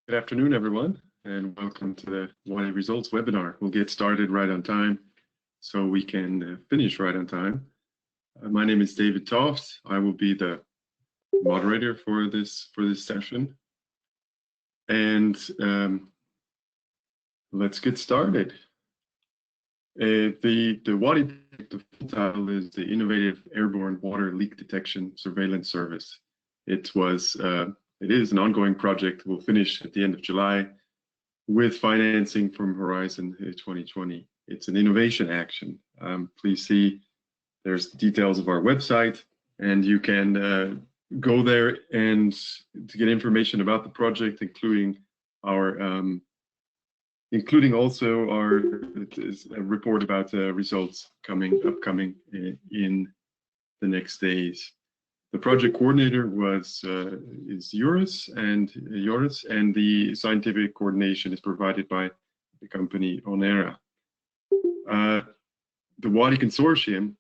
Good afternoon, everyone, and welcome to the WADI Results Webinar. We'll get started right on time so we can finish right on time. My name is David Toft. I will be the moderator for this session. And let's get started. The WADI full title is the Innovative Airborne Water Leak Detection Surveillance Service. It is an ongoing project. We'll finish at the end of July with financing from Horizon 2020. It's an innovation action. Please see, there's details of our website, and you can go there and to get information about the project, including also our report about results upcoming in the next days. The project coordinator is youris, and the scientific coordination is provided by the company Onera. The WADI consortium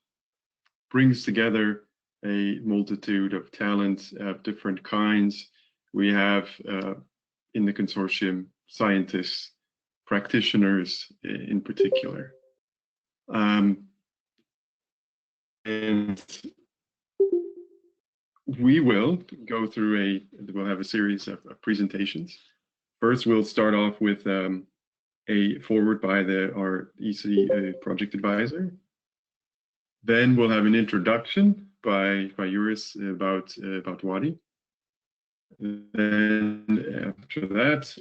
brings together a multitude of talents of different kinds. We have in the consortium scientists, practitioners in particular, and we'll have a series of presentations. First, we'll start off with a foreword by our EC project advisor. Then we'll have an introduction by youris about WADI. Then after that,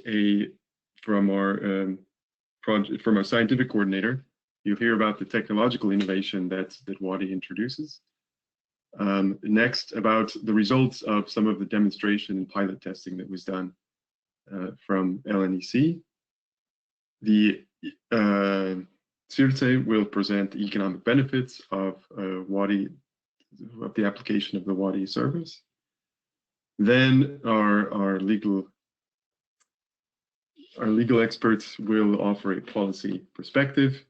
from our scientific coordinator, you'll hear about the technological innovation that WADI introduces. Next, about the results of some of the demonstration and pilot testing that was done from LNEC. The Circe will present the economic benefits of WADI, of the application of the WADI service. Then our legal experts will offer a policy perspective,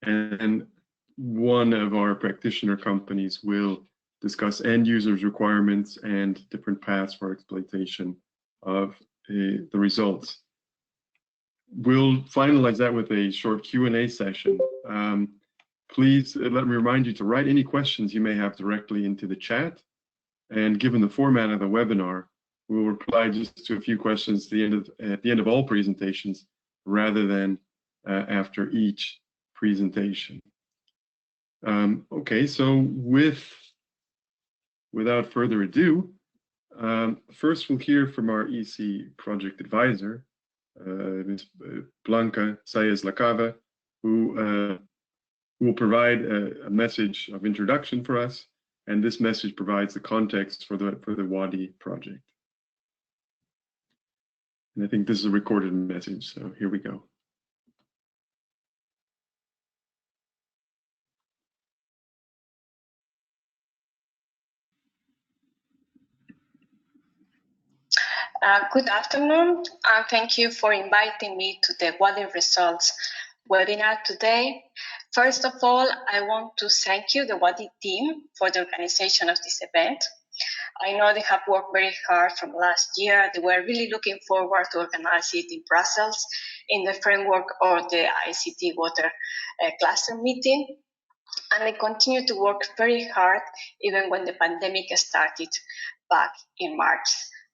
and one of our practitioner companies will discuss end users' requirements and different paths for exploitation of the results. We'll finalize that with a short Q&A session. Please let me remind you to write any questions you may have directly into the chat. And given the format of the webinar, we'll reply just to a few questions at the end of all presentations, rather than after each presentation. Okay, so without further ado, first we'll hear from our EC project advisor, Ms. Blanca Saez-Lacava, who will provide a message of introduction for us, and this message provides the context for the WADI project. And I think this is a recorded message, so here we go. Good afternoon, and thank you for inviting me to the WADI Results Webinar today. First of all, I want to thank you, the WADI team, for the organization of this event. I know they have worked very hard from last year. They were really looking forward to organize it in Brussels in the framework of the ICT4Water Cluster meeting. And they continue to work very hard even when the pandemic started back in March.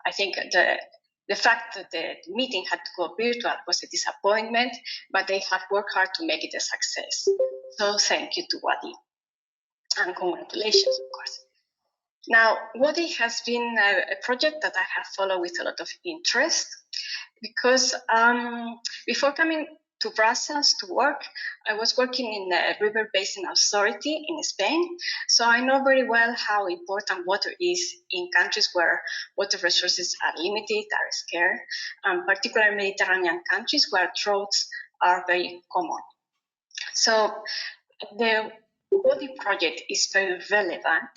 I think the fact that the meeting had to go virtual was a disappointment, but they have worked hard to make it a success. So thank you to WADI, and congratulations, of course. Now, WADI has been a project that I have followed with a lot of interest, because before coming to Brussels to work, I was working in the River Basin Authority in Spain. So I know very well how important water is in countries where water resources are limited, are scarce, and particularly Mediterranean countries where droughts are very common. So the WADI project is very relevant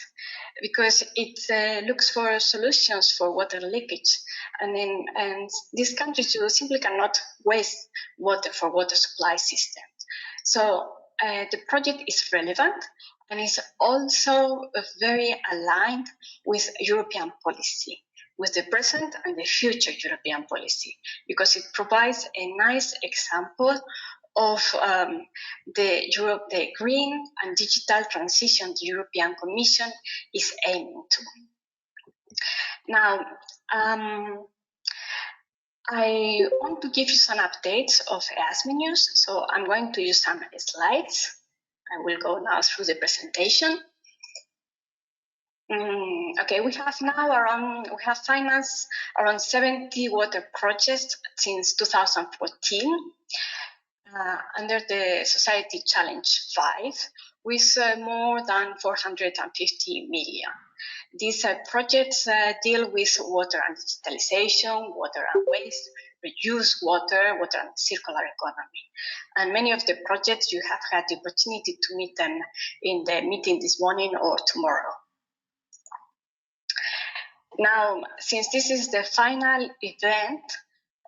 because it looks for solutions for water leakage. And these countries simply cannot waste water for water supply systems. So the project is relevant and is also very aligned with European policy. with the present and the future European policy, because it provides a nice example of the green and digital transition the European Commission is aiming to. Now, I want to give you some updates of EASME news, so I'm going to use some slides. I will go now through the presentation. Okay, we have financed around 70 water projects since 2014 under the Society Challenge 5 with more than 450 million. These projects deal with water and digitalization, water and waste, reuse water, water and circular economy. And many of the projects you have had the opportunity to meet them in the meeting this morning or tomorrow. Now, since this is the final event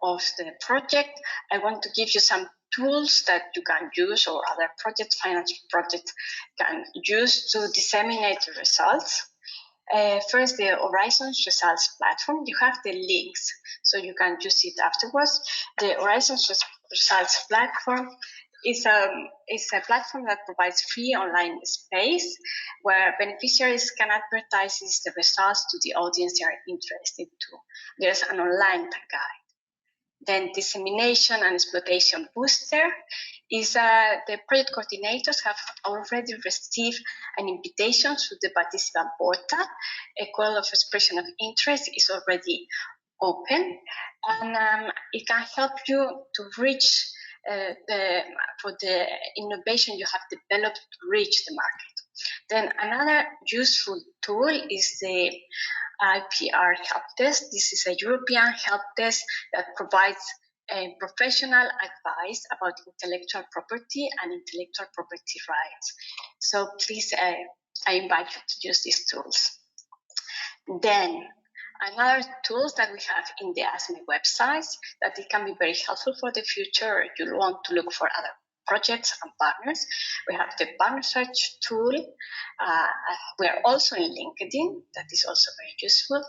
of the project, I want to give you some tools that you can use or other finance projects can use to disseminate the results. First, the Horizons Results platform. You have the links, so you can use it afterwards. The Horizons Results platform is a platform that provides free online space where beneficiaries can advertise the results to the audience they are interested to. There's an online guide. Then dissemination and exploitation booster is the project coordinators have already received an invitation to the participant portal. A call of expression of interest is already open, and it can help you to reach for the innovation you have developed to reach the market. Then another useful tool is the IPR help desk. This is a European help desk that provides professional advice about intellectual property and intellectual property rights. So please, I invite you to use these tools. Then another tools that we have in the EASME website that it can be very helpful for the future. You want to look for other projects and partners. We have the partner search tool. We are also in LinkedIn, that is also very useful,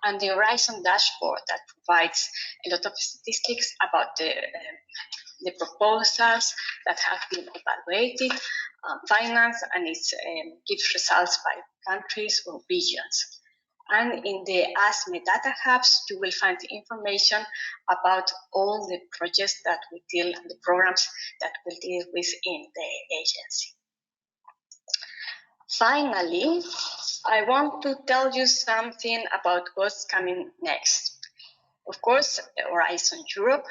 and the Horizon dashboard that provides a lot of statistics about the proposals that have been evaluated, financed, and it gives results by countries or regions. And in the EASME data hubs, you will find information about all the projects that we deal and the programs that we deal with in the agency. Finally, I want to tell you something about what's coming next. Of course, Horizon Europe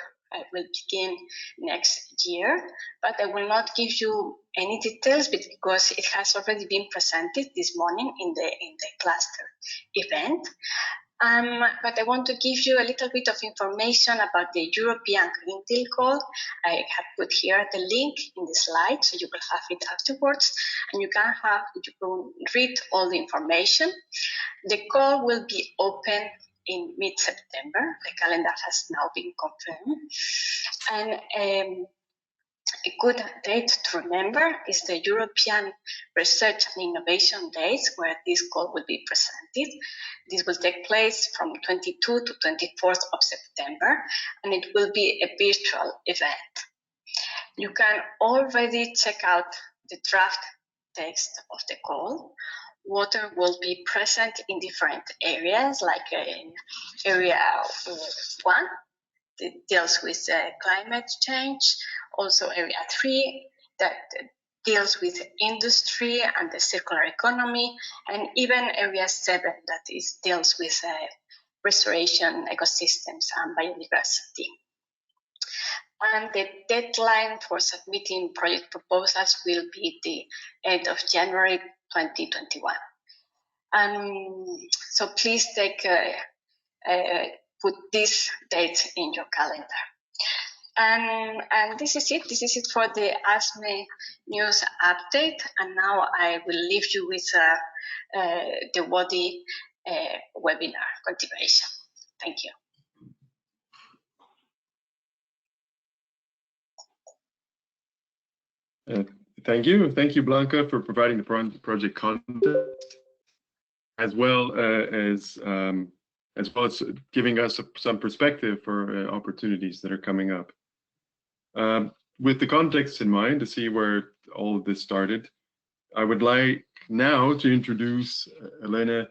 will begin next year, but I will not give you any details because it has already been presented this morning in the cluster event. But I want to give you a little bit of information about the European Green Deal call. I have put here the link in the slide, so you will have it afterwards, and you can read all the information. The call will be open in mid-September. The calendar has now been confirmed. And a good date to remember is the European Research and Innovation Days, where this call will be presented. This will take place from 22 to 24th of September, and it will be a virtual event. You can already check out the draft text of the call. Water will be present in different areas, like area 1, that deals with climate change, also area 3, that deals with industry and the circular economy, and even area 7, that deals with restoration, ecosystems, and biodiversity. And the deadline for submitting project proposals will be the end of January 2021. So please put this date in your calendar. And this is it. This is it for the EASME news update. And now I will leave you with the WADI webinar continuation. Thank you. Thank you, Blanca, for providing the project content, as well as as well as giving us some perspective for opportunities that are coming up. With the context in mind, to see where all of this started, I would like now to introduce Elena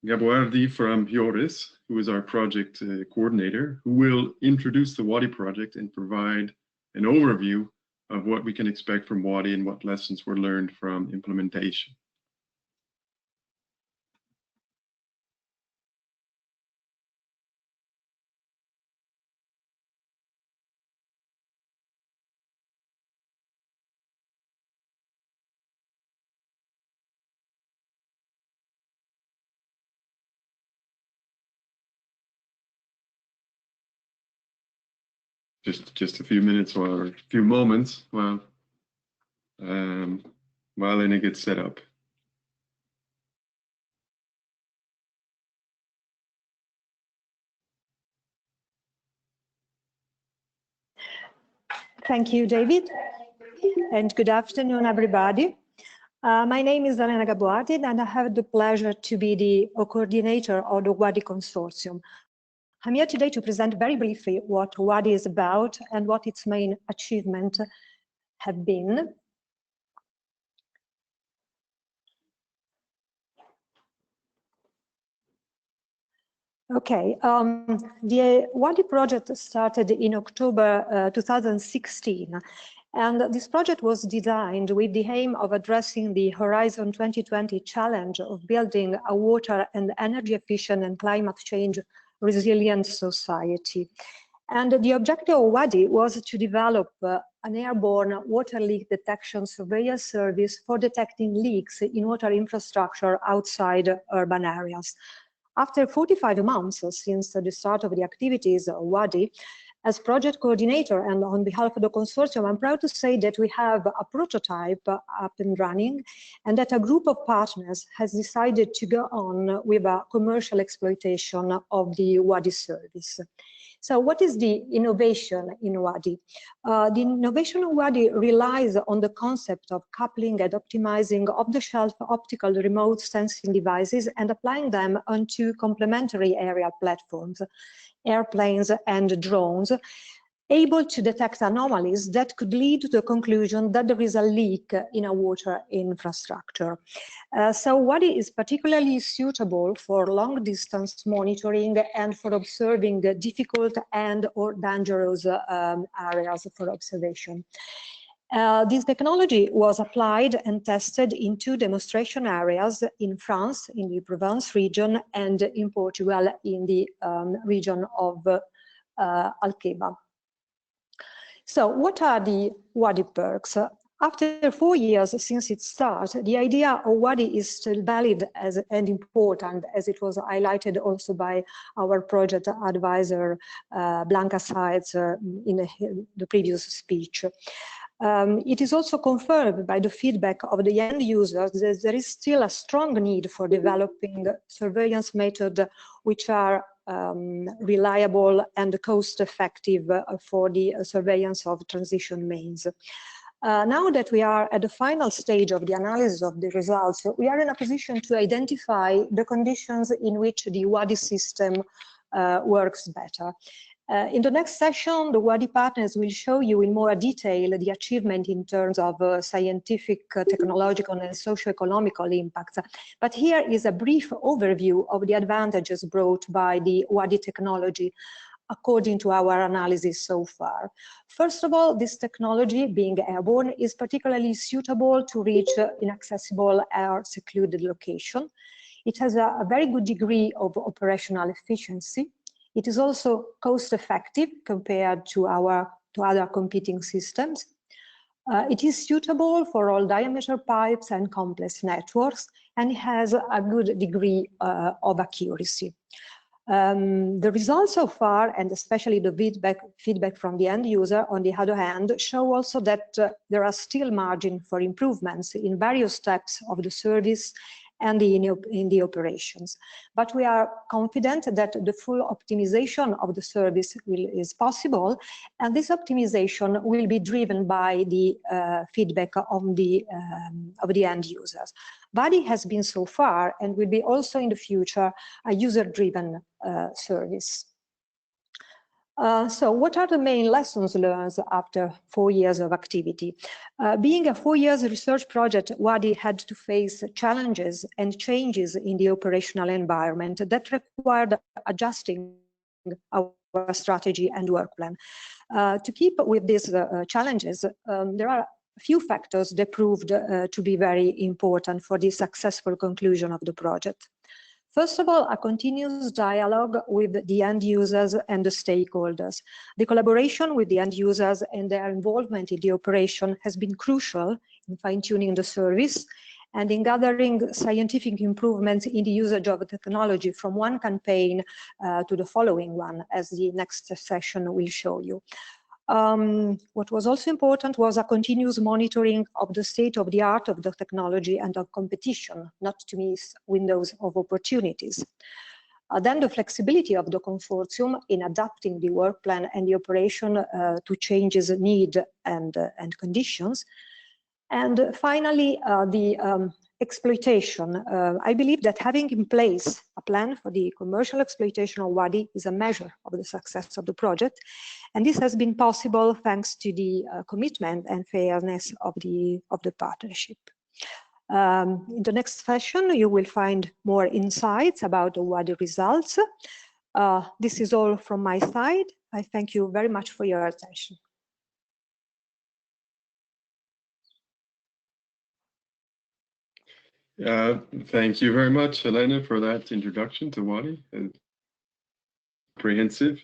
Gabuardi from youris, who is our project coordinator, who will introduce the WADI project and provide an overview of what we can expect from WADI and what lessons were learned from implementation. Just a few minutes or a few moments while Elena gets set up. Thank you, David, and good afternoon, everybody. My name is Elena Gabuardi, and I have the pleasure to be the coordinator of the WADI consortium. I'm here today to present very briefly what WADI is about and what its main achievements have been. Okay, the WADI project started in October 2016, and this project was designed with the aim of addressing the Horizon 2020 challenge of building a water and energy efficient and climate change resilient society. And the objective of WADI was to develop an airborne water leak detection surveillance service for detecting leaks in water infrastructure outside urban areas. After 45 months since the start of the activities of WADI, as project coordinator and on behalf of the consortium, I'm proud to say that we have a prototype up and running, and that a group of partners has decided to go on with a commercial exploitation of the WADI service. So what is the innovation in WADI? The innovation of WADI relies on the concept of coupling and optimizing off-the-shelf optical remote sensing devices and applying them onto complementary aerial platforms, airplanes and drones, able to detect anomalies that could lead to the conclusion that there is a leak in a water infrastructure. So WADI is particularly suitable for long distance monitoring and for observing difficult and or dangerous areas for observation. This technology was applied and tested in 2 demonstration areas in France, in the Provence region, and in Portugal, in the region of Alqueva. So what are the WADI perks? After 4 years since its start, the idea of WADI is still valid and important, as it was highlighted also by our project advisor, Blanca Saez, in the previous speech. It is also confirmed by the feedback of the end users that there is still a strong need for developing surveillance methods which are reliable and cost-effective for the surveillance of transition mains. Now that we are at the final stage of the analysis of the results, we are in a position to identify the conditions in which the WADI system works better. In the next session, the WADI partners will show you in more detail the achievement in terms of scientific, technological, and socio-economical impacts. But here is a brief overview of the advantages brought by the WADI technology according to our analysis so far. First of all, this technology, being airborne, is particularly suitable to reach inaccessible or secluded location. It has a very good degree of operational efficiency. It is also cost-effective compared to other competing systems. It is suitable for all diameter pipes and complex networks, and it has a good degree of accuracy. The results so far, and especially the feedback from the end user, on the other hand, show also that there are still margin for improvements in various steps of the service and in the operations. But we are confident that the full optimization of the service is possible, and this optimization will be driven by the feedback of the end users. WADI has been so far and will be also in the future a user-driven service. So what are the main lessons learned after 4 years of activity? Being a 4 years research project, WADI had to face challenges and changes in the operational environment that required adjusting our strategy and work plan. To keep with these challenges, there are a few factors that proved to be very important for the successful conclusion of the project. First of all, a continuous dialogue with the end users and the stakeholders. The collaboration with the end users and their involvement in the operation has been crucial in fine-tuning the service and in gathering scientific improvements in the usage of the technology from one campaign to the following one, as the next session will show you. What was also important was a continuous monitoring of the state of the art of the technology and of competition, not to miss windows of opportunities. Then the flexibility of the consortium in adapting the work plan and the operation to changes need and conditions. And finally, the exploitation. I believe that having in place a plan for the commercial exploitation of WADI is a measure of the success of the project. And this has been possible thanks to the commitment and fairness of the partnership. In the next session, you will find more insights about the WADI results. This is all from my side. I thank you very much for your attention. Thank you very much, Elena, for that introduction to WADI. Comprehensive.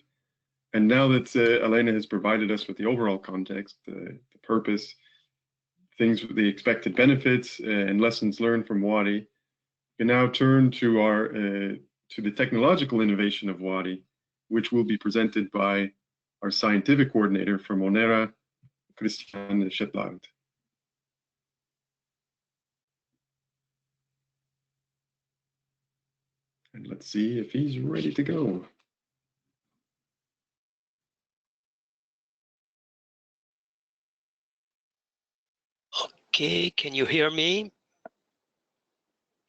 And now that Elena has provided us with the overall context, the purpose, things with the expected benefits and lessons learned from WADI, we can now turn to our to the technological innovation of WADI, which will be presented by our scientific coordinator from ONERA, Christian Shetland. And let's see if he's ready to go. Okay, can you hear me,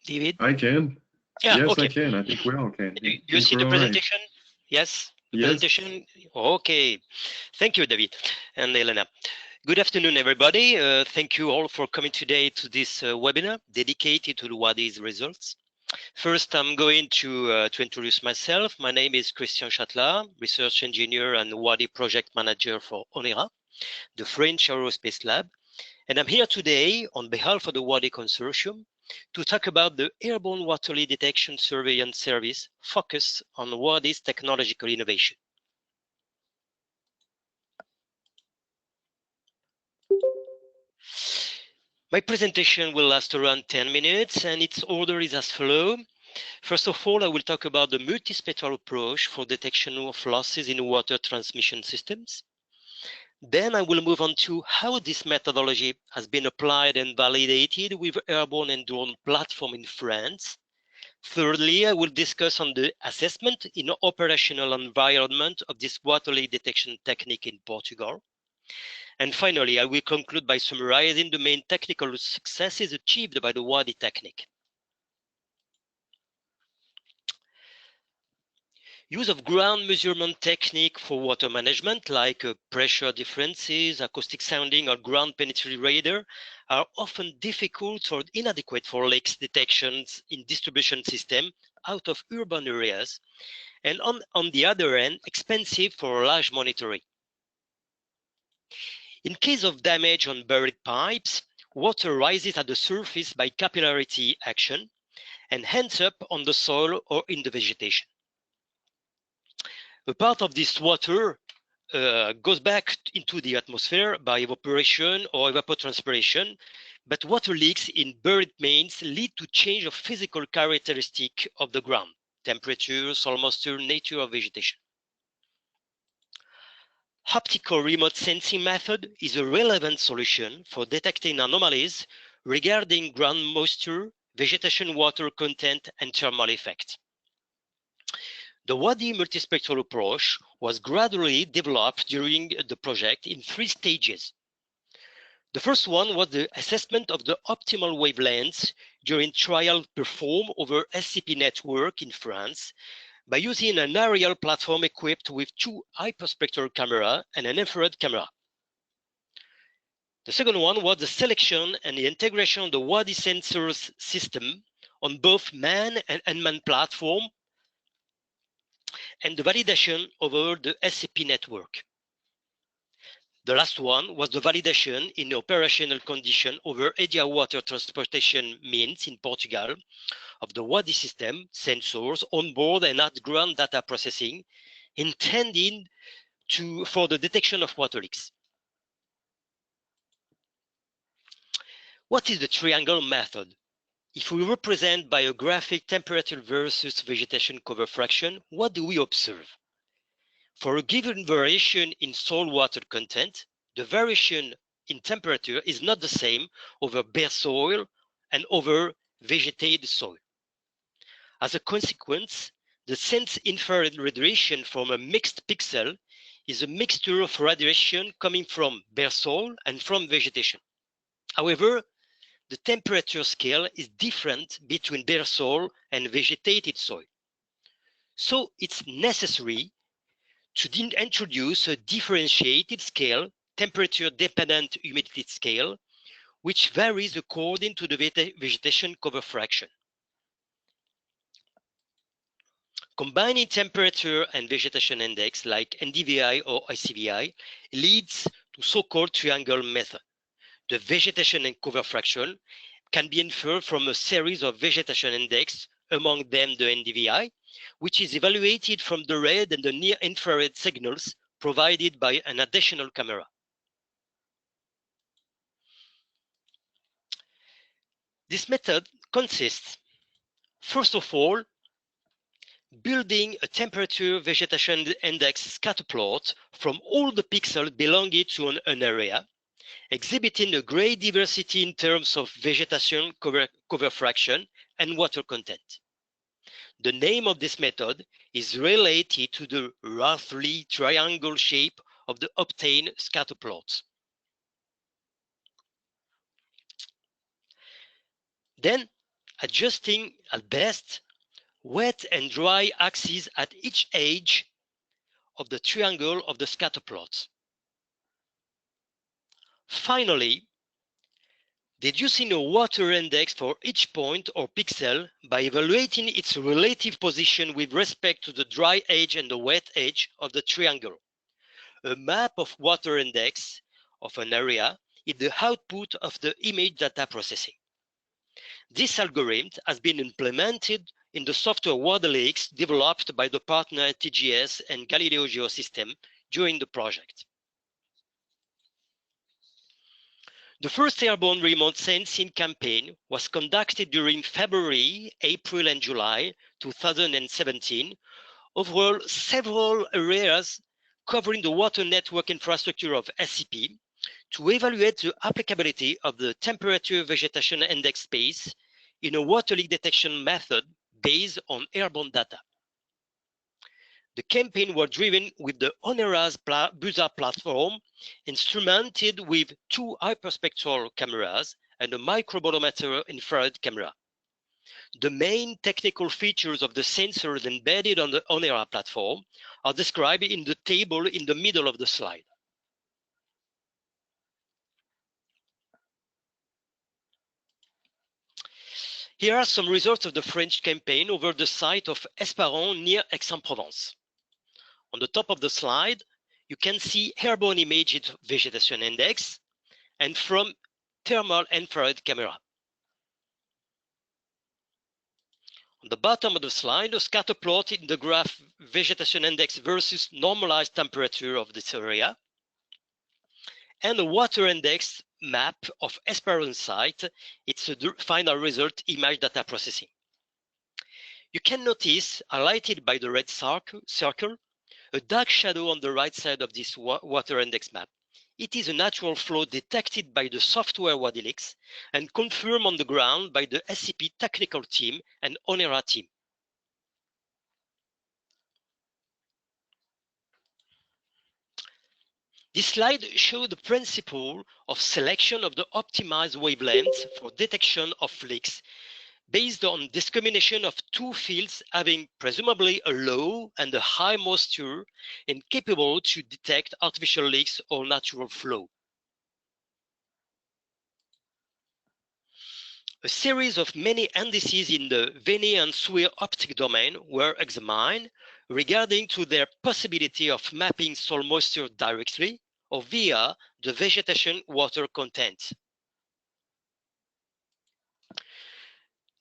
David? I can. Yeah, yes, okay. I can. I think we all can. Do you see the presentation? Right. Yes, the presentation? Okay. Thank you, David and Elena. Good afternoon, everybody. Thank you all for coming today to this webinar dedicated to the WADI's results. First, I'm going to introduce myself. My name is Christian Shetland, research engineer and WADI project manager for ONERA, the French Aerospace Lab. And I'm here today on behalf of the WADI consortium to talk about the airborne water leak detection surveillance service focused on WADI's technological innovation. My presentation will last around 10 minutes and its order is as follows. First of all, I will talk about the multispectral approach for detection of losses in water transmission systems. Then I will move on to how this methodology has been applied and validated with airborne and drone platform in France. Thirdly, I will discuss on the assessment in operational environment of this water leak detection technique in Portugal. And finally, I will conclude by summarizing the main technical successes achieved by the WADI technique. Use of ground measurement technique for water management, like pressure differences, acoustic sounding, or ground penetrating radar, are often difficult or inadequate for leaks detections in distribution system out of urban areas, and on the other hand, expensive for large monitoring. In case of damage on buried pipes, water rises at the surface by capillarity action and ends up on the soil or in the vegetation. A part of this water goes back into the atmosphere by evaporation or evapotranspiration, but water leaks in buried mains lead to change of physical characteristic of the ground, temperature, soil moisture, nature of vegetation. Optical remote sensing method is a relevant solution for detecting anomalies regarding ground moisture, vegetation water content, and thermal effect. The WADI multispectral approach was gradually developed during the project in 3 stages. The first one was the assessment of the optimal wavelengths during trial performed over SCP network in France by using an aerial platform equipped with 2 hyperspectral cameras and an infrared camera. The second one was the selection and the integration of the WADI sensors system on both manned and unmanned platform and the validation over the SCP network. The last one was the validation in operational condition over EDIA water transportation means in Portugal of the WADI system, sensors, onboard and at-ground data processing intended for the detection of water leaks. What is the triangle method? If we represent by a graphic temperature versus vegetation cover fraction, what do we observe? For a given variation in soil water content, the variation in temperature is not the same over bare soil and over vegetated soil. As a consequence, the sense infrared radiation from a mixed pixel is a mixture of radiation coming from bare soil and from vegetation. However, the temperature scale is different between bare soil and vegetated soil. So it's necessary to introduce a differentiated scale, temperature-dependent humidity scale, which varies according to the vegetation cover fraction. Combining temperature and vegetation index like NDVI or ICVI leads to so-called triangle method. The vegetation and cover fraction can be inferred from a series of vegetation index, among them the NDVI, which is evaluated from the red and the near-infrared signals provided by an additional camera. This method consists, first of all, building a temperature vegetation index scatter plot from all the pixels belonging to an area, exhibiting a great diversity in terms of vegetation cover fraction and water content. The name of this method is related to the roughly triangle shape of the obtained scatter plots. Then, adjusting at best wet and dry axes at each edge of the triangle of the scatter plots. Finally, deducing a water index for each point or pixel by evaluating its relative position with respect to the dry edge and the wet edge of the triangle. A map of water index of an area is the output of the image data processing. This algorithm has been implemented in the software WADI Lakes developed by the partner TGS and Galileo Geosystem during the project. The first airborne remote sensing campaign was conducted during February, April, and July 2017 over several areas covering the water network infrastructure of SCP to evaluate the applicability of the temperature vegetation index space in a water leak detection method based on airborne data. The campaign was driven with the ONERA's BUSA platform, instrumented with 2 hyperspectral cameras and a microbolometer infrared camera. The main technical features of the sensors embedded on the ONERA platform are described in the table in the middle of the slide. Here are some results of the French campaign over the site of Esparon near Aix-en-Provence. On the top of the slide, you can see airborne imaged vegetation index and from thermal infrared camera. On the bottom of the slide, a scatter plot in the graph vegetation index versus normalized temperature of this area, and a water index map of Esperon site. It's the final result image data processing. You can notice, highlighted by the red circle, a dark shadow on the right side of this water index map. It is a natural flow detected by the software WADI leaks and confirmed on the ground by the SCP technical team and ONERA team. This slide shows the principle of selection of the optimized wavelengths for detection of leaks based on discrimination of two fields having presumably a low and a high moisture and capable to detect artificial leaks or natural flow. A series of many indices in the Veni and Swear optic domain were examined regarding to their possibility of mapping soil moisture directly or via the vegetation water content.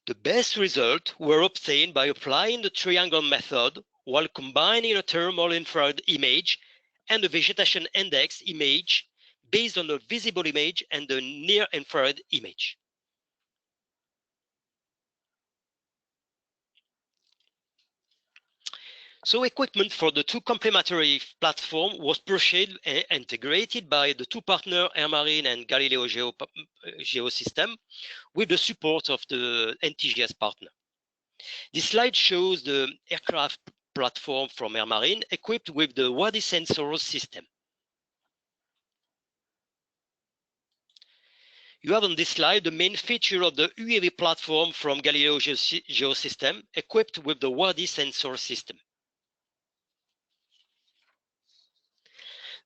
The best results were obtained by applying the triangle method while combining a thermal infrared image and a vegetation index image based on a visible image and a near infrared image. So equipment for the two complementary platforms was purchased and integrated by the two partners, Air Marine and Galileo Geosystem, with the support of the NTGS partner. This slide shows the aircraft platform from Air Marine equipped with the WADI sensor system. You have on this slide the main feature of the UAV platform from Galileo Geosystem equipped with the WADI sensor system.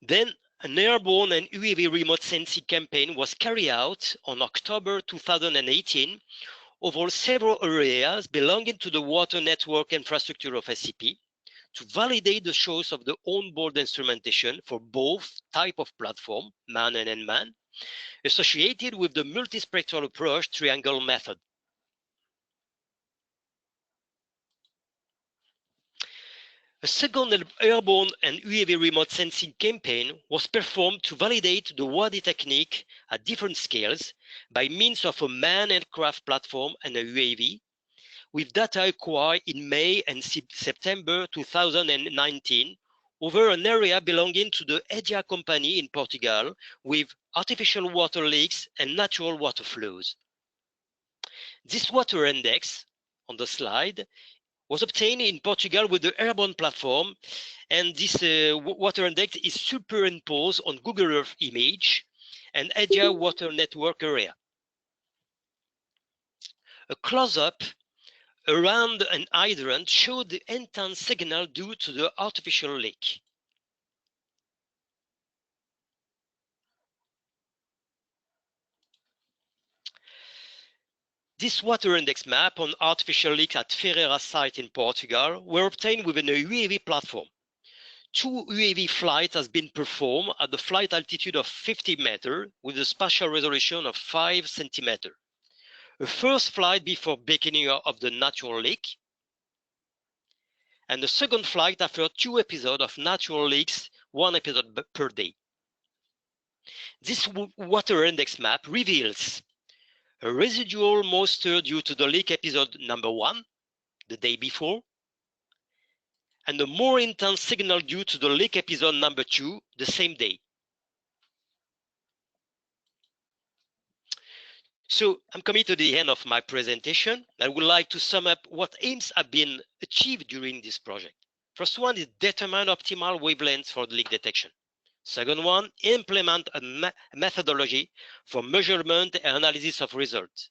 Then an airborne and UAV remote sensing campaign was carried out on October 2018 over several areas belonging to the water network infrastructure of SCP to validate the choice of the onboard instrumentation for both type of platform, man and unmanned, associated with the multispectral approach triangle method. A second airborne and UAV remote sensing campaign was performed to validate the WADI technique at different scales by means of a manned aircraft platform and a UAV, with data acquired in May and September 2019 over an area belonging to the EDIA company in Portugal with artificial water leaks and natural water flows. This water index on the slide was obtained in Portugal with the airborne platform, and this water index is superimposed on Google Earth image and EDIA water network area. A close-up around an hydrant showed the intense signal due to the artificial leak. This water index map on artificial leak at Ferreira site in Portugal were obtained within a UAV platform. 2 UAV flights has been performed at the flight altitude of 50 meters with a spatial resolution of 5 centimeters. A first flight before beginning of the natural leak, and the second flight after 2 episodes of natural leaks, 1 episode per day. This water index map reveals a residual moisture due to the leak episode number 1, the day before, and a more intense signal due to the leak episode number 2, the same day. So I'm coming to the end of my presentation. I would like to sum up what aims have been achieved during this project. First one is determine optimal wavelengths for the leak detection. Second one, implement a methodology for measurement and analysis of results.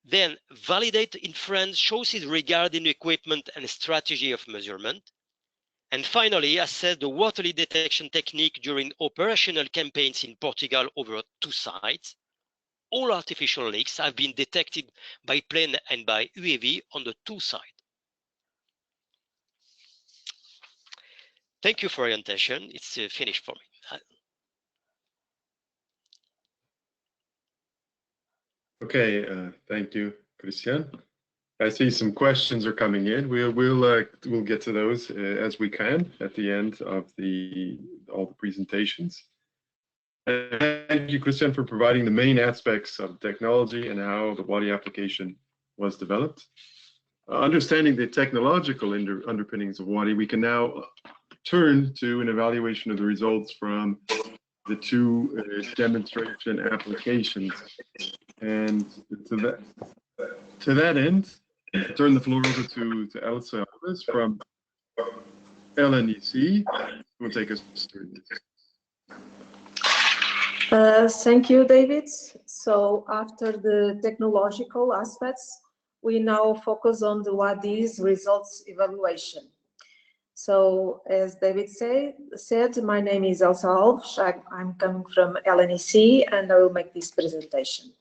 Then validate inference choices regarding equipment and strategy of measurement. And finally, assess the water leak detection technique during operational campaigns in Portugal over 2 sites. All artificial leaks have been detected by plane and by UAV on the 2 sides. Thank you for your attention. It's finished for me. Okay, thank you, Christian. I see some questions are coming in. We'll get to those as we can at the end of all the presentations. Thank you, Christian, for providing the main aspects of technology and how the WADI application was developed. Understanding the technological underpinnings of WADI, we can now turn to an evaluation of the results from the two demonstration applications. And to that end, I turn the floor over to Elsa Alves from LNEC, who will take us through this. Thank you, David. So after the technological aspects, we now focus on the WADI's results evaluation. So as David said, my name is Elsa Alves. I'm coming from LNEC and I will make this presentation.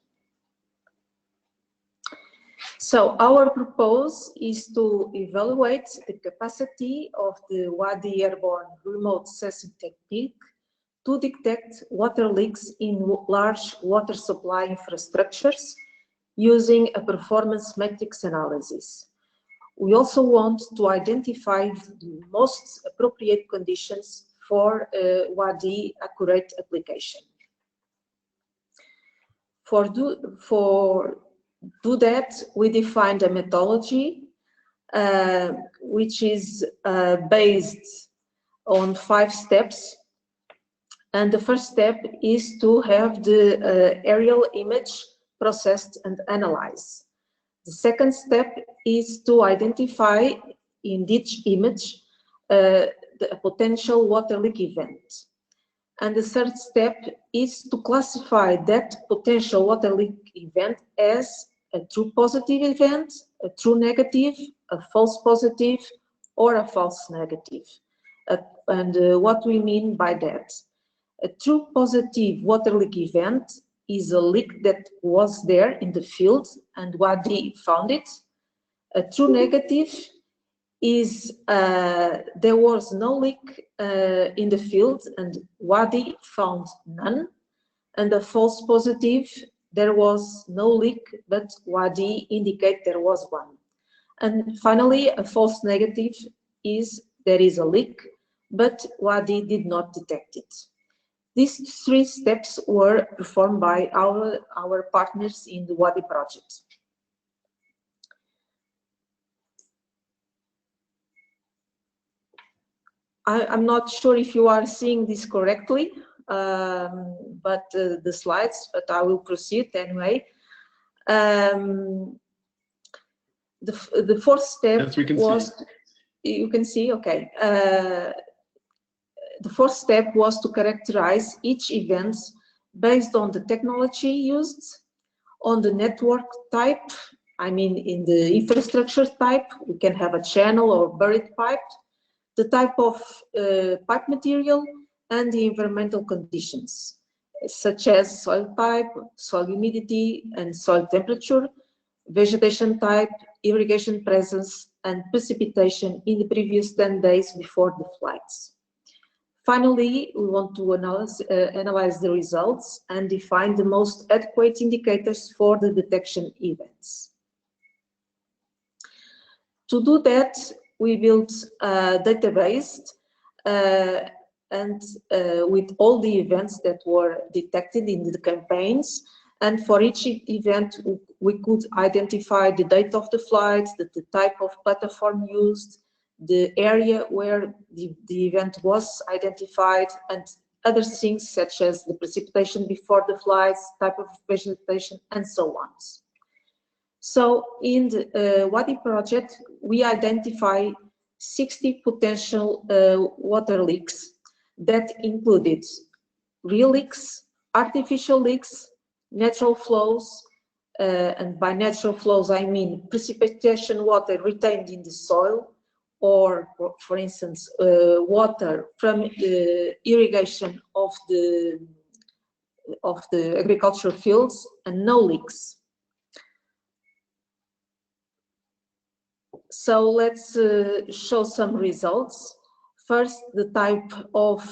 So our purpose is to evaluate the capacity of the WADI airborne remote sensing technique to detect water leaks in large water supply infrastructures using a performance matrix analysis. We also want to identify the most appropriate conditions for WADI accurate application. For do that, we defined a methodology which is based on 5 steps. And the first step is to have the aerial image processed and analyzed. The second step is to identify in each image the potential water leak event. And the third step is to classify that potential water leak event as a true positive event, a true negative, a false positive, or a false negative. What we mean by that. A true positive water leak event is a leak that was there in the field and WADI found it. A true negative is there was no leak in the field and WADI found none. And a false positive, there was no leak, but WADI indicate there was one. And finally, a false negative is there is a leak, but WADI did not detect it. These 3 steps were performed by our partners in the WADI project. I'm not sure if you are seeing this correctly, but the slides, but I will proceed anyway. The 4th step yes, we can was, see. You can see, okay. The 4th step was to characterize each event based on the technology used, on the network type, I mean in the infrastructure type, we can have a channel or buried pipe, the type of pipe material, and the environmental conditions, such as soil type, soil humidity, and soil temperature, vegetation type, irrigation presence, and precipitation in the previous 10 days before the flights. Finally, we want to analyze the results and define the most adequate indicators for the detection events. To do that, we built a database with all the events that were detected in the campaigns. And for each event, we could identify the date of the flight, the type of platform used, the area where the event was identified, and other things such as the precipitation before the flights, type of vegetation, and so on. So in the WADI project, we identify 60 potential water leaks that included real leaks, artificial leaks, natural flows, and by natural flows I mean precipitation water retained in the soil, or for instance water from irrigation of the agricultural fields, and no leaks. So let's show some results. First, the type of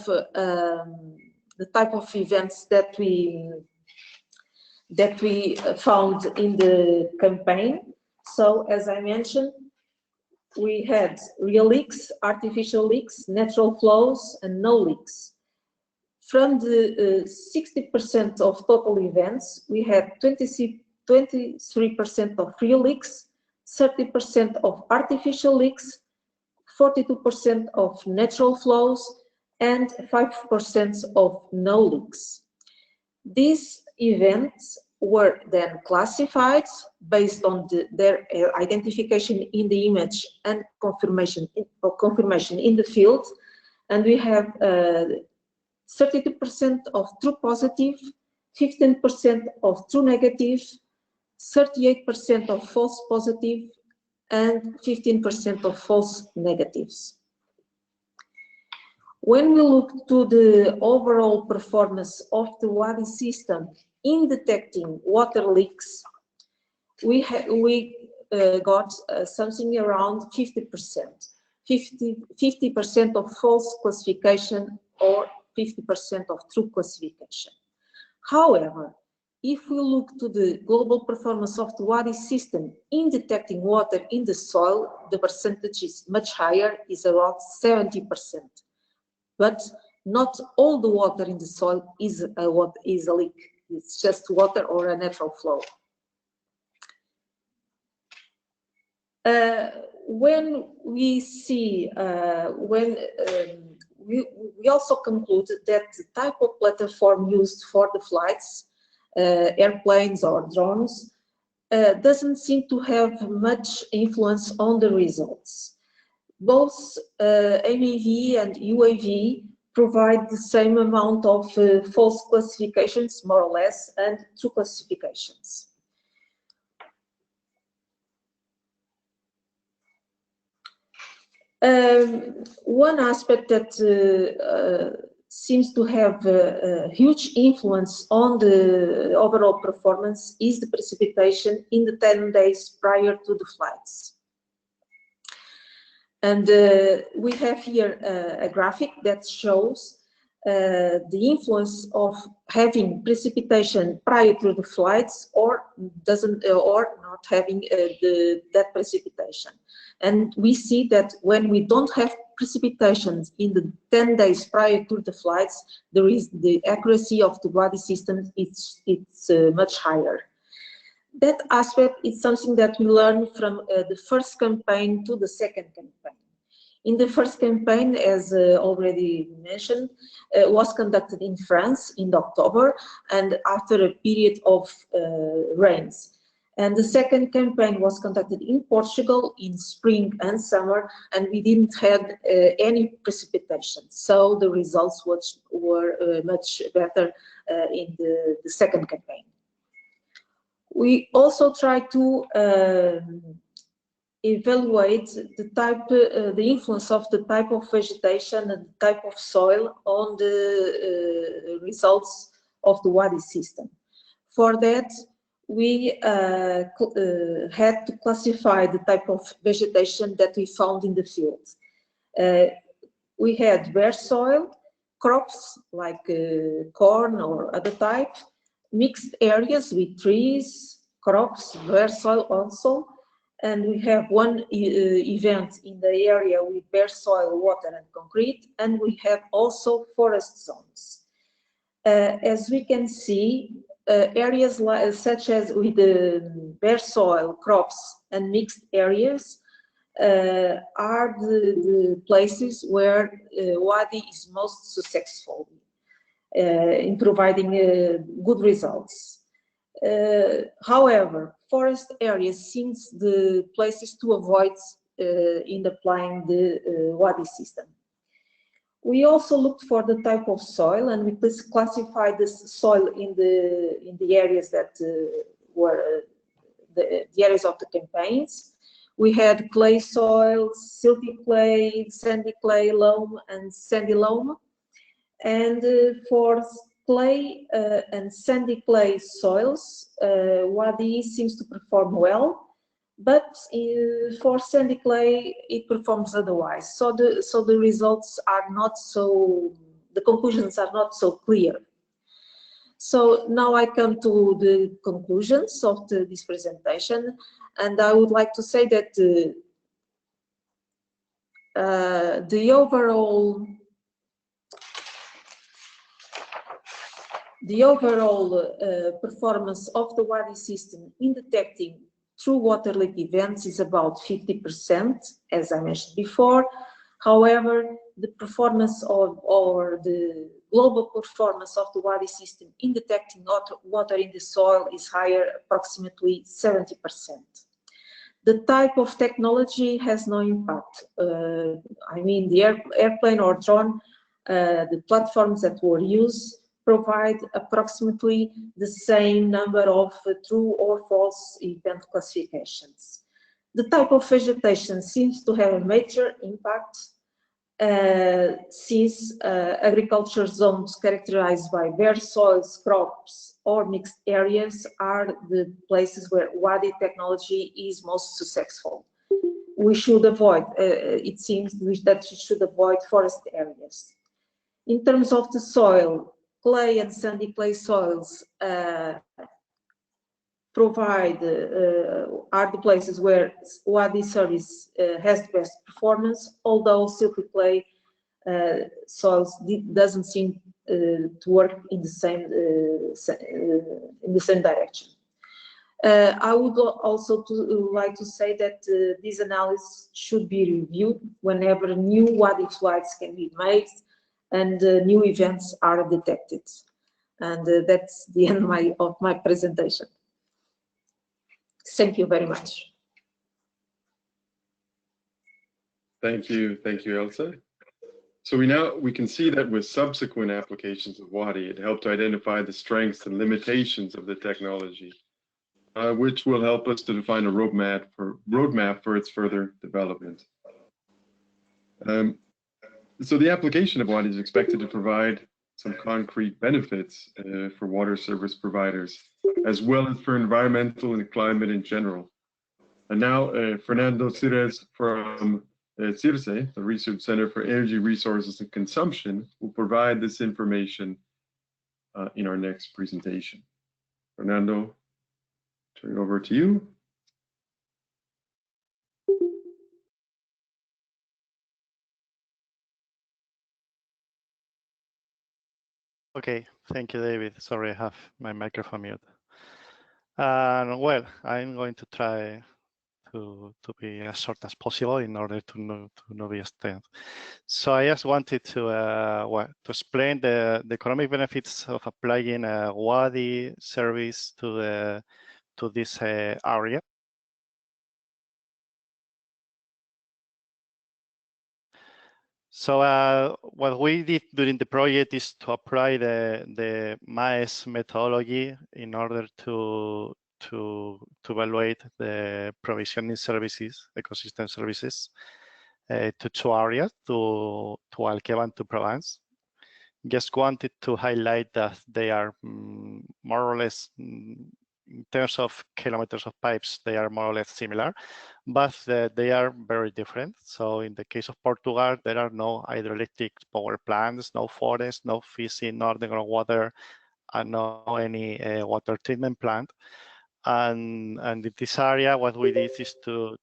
events that we found in the campaign. So as I mentioned, we had real leaks, artificial leaks, natural flows, and no leaks. From the 60% of total events, we had 23% of real leaks, 30% of artificial leaks, 42% of natural flows, and 5% of no leaks. These events were then classified based on their identification in the image and confirmation in the field, and we have 32% of true positive, 15% of true negative, 38% of false positive, and 15% of false negatives. When we look to the overall performance of the WADI system in detecting water leaks, we got something around 50%. 50% of false classification or 50% of true classification. However, if we look to the global performance of the WADI system in detecting water in the soil, the percentage is much higher, is around 70%. But not all the water in the soil is a leak. It's just water or a natural flow. When we see, we also concluded that the type of platform used for the flights, airplanes or drones, doesn't seem to have much influence on the results. Both AAV and UAV provide the same amount of false classifications, more or less, and true classifications. One aspect that seems to have a huge influence on the overall performance is the precipitation in the 10 days prior to the flights. And we have here a graphic that shows the influence of having precipitation prior to the flights or not having that precipitation. And we see that when we don't have precipitations in the 10 days prior to the flights, the accuracy of the WADI system it's much higher. That aspect is something that we learned from the first campaign to the second campaign. In the first campaign, as already mentioned, was conducted in France in October and after a period of rains. And the second campaign was conducted in Portugal in spring and summer, and we didn't have any precipitation. So the results were much better in the second campaign. We also try to evaluate the influence of the type of vegetation and the type of soil on the results of the WADI system. For that, we had to classify the type of vegetation that we found in the field. We had bare soil, crops like corn or other type, mixed areas with trees, crops, bare soil also, and we have one event in the area with bare soil, water and concrete, and we have also forest zones. As we can see, areas such as with the bare soil, crops and mixed areas are the places where WADI is most successful in providing good results. However, forest areas seems the places to avoid in applying the WADI system. We also looked for the type of soil, and we classified this soil in the areas that were the areas of the campaigns. We had clay soils, silty clay, sandy clay, loam, and sandy loam. And for clay and sandy clay soils, WADI seems to perform well, but for sandy clay it performs otherwise. So the results are not so, the conclusions are not so clear. So now I come to the conclusions of this presentation, and I would like to say that the overall performance of the WADI system in detecting true water leak events is about 50%, as I mentioned before. However, the performance of, or the global performance of the WADI system in detecting water in the soil is higher, approximately 70%. The type of technology has no impact. I mean, the airplane or drone, the platforms that were used provide approximately the same number of true or false event classifications. The type of vegetation seems to have a major impact since agriculture zones characterized by bare soils, crops, or mixed areas are the places where WADI technology is most successful. We should avoid, it seems that we should avoid forest areas. In terms of the soil, clay and sandy clay soils are the places where WADI service has the best performance, although silky clay soils doesn't seem to work in the same direction. I would also like to say that this analysis should be reviewed whenever new WADI flights can be made and new events are detected. And that's the end of my presentation. Thank you very much. Thank you, Elsa. So we can see that with subsequent applications of WADI, it helped to identify the strengths and limitations of the technology, which will help us to define a roadmap for its further development. So the application of WADI is expected to provide some concrete benefits for water service providers, as well as for environmental and climate in general. And now Fernando Cires from CIRSE, the Research Center for Energy Resources and Consumption, will provide this information in our next presentation. Fernando, turn it over to you. Okay, thank you, David. Sorry, I have my microphone mute. Well, I'm going to try to be as short as possible in order to not be extended. So I just wanted to to explain the economic benefits of applying a WADI service to this area. So what we did during the project is to apply the MAES methodology in order to evaluate the provisioning services, ecosystem services, to two areas, to Alqueva and to Provence. Just wanted to highlight that they are more or less, in terms of kilometers of pipes, they are more or less similar, but they are very different. So in the case of Portugal, there are no hydroelectric power plants, no forests, no fishing, no groundwater, and no any water treatment plant. And in this area, what we did is to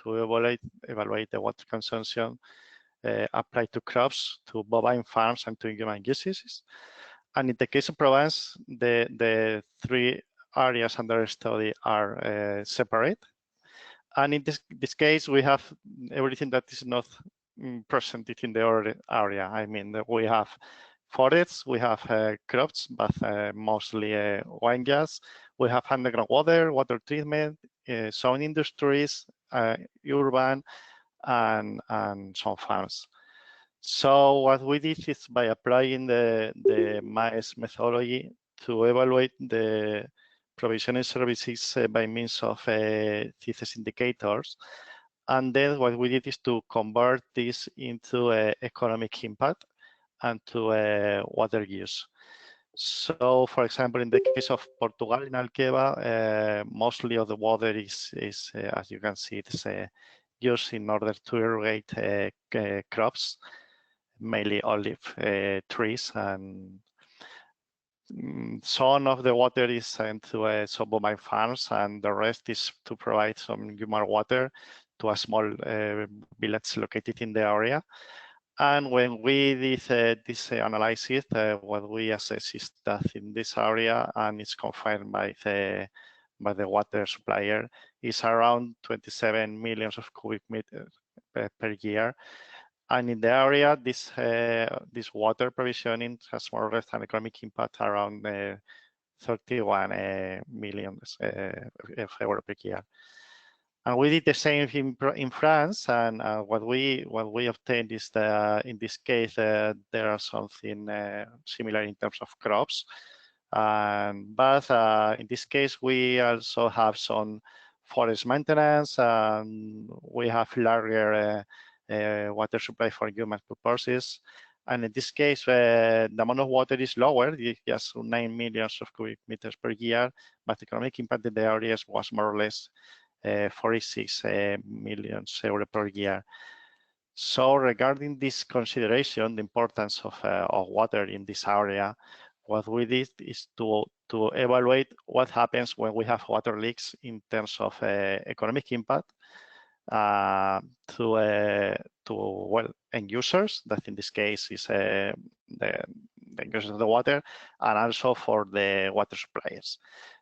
evaluate the water consumption applied to crops, to bovine farms, and to human uses. And in the case of Provence, the three areas under study are separate. And in this case, we have everything that is not presented in the other area. I mean, we have forests, we have crops, but mostly wine gas. We have underground water treatment, some industries, urban, and some farms. So what we did is, by applying the MAES methodology to evaluate the provisioning services by means of thesis indicators, and then what we did is to convert this into economic impact and to water use. So, for example, in the case of Portugal in Alqueva, mostly of the water is as you can see, it's used in order to irrigate crops, mainly olive trees, and some of the water is sent to some bovine farms, and the rest is to provide some human water to a small village located in the area. And when we did this analysis, what we assess is that in this area, and it's confirmed by by the water supplier is around 27 million of cubic meters per year. And in the area, this water provisioning has more or less an economic impact around 31 million euro per year. And we did the same in France, and what we obtained is that in this case there are something similar in terms of crops, but in this case we also have some forest maintenance, and we have larger water supply for human purposes. And in this case, the amount of water is lower, just 9 million of cubic meters per year, but the economic impact in the areas was more or less 46 million euro per year. So regarding this consideration, the importance of water in this area, what we did is to evaluate what happens when we have water leaks in terms of economic impact to end users, that in this case is the users of the water, and also for the water suppliers.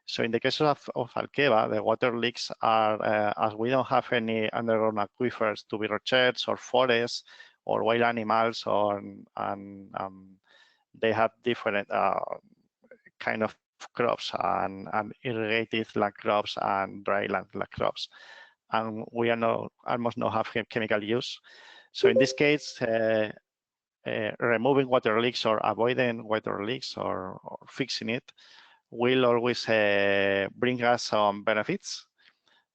So in the case of Alqueva, the water leaks are, as we don't have any underground aquifers to be recharged, or forests, or wild animals, and they have different kind of crops, and irrigated land crops and dry land crops. And we are almost not have chemical use. So in this case, removing water leaks or avoiding water leaks or fixing it will always bring us some benefits.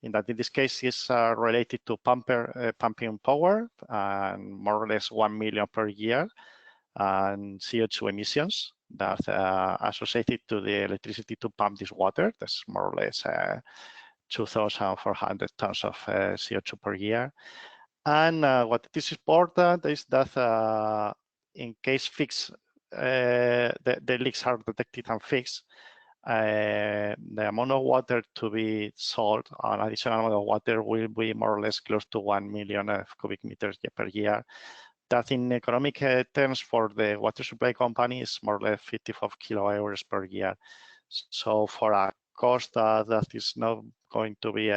In this case is related to pumping power, and more or less 1 million per year, and CO2 emissions that are associated to the electricity to pump this water. That's more or less 2,400 tons of CO2 per year. And what is important is that in case the leaks are detected and fixed, the amount of water to be sold, an additional amount of water, will be more or less close to 1 million cubic meters per year. That in economic terms for the water supply company is more or less 54 kilo euros per year. So for a cost that is not going to be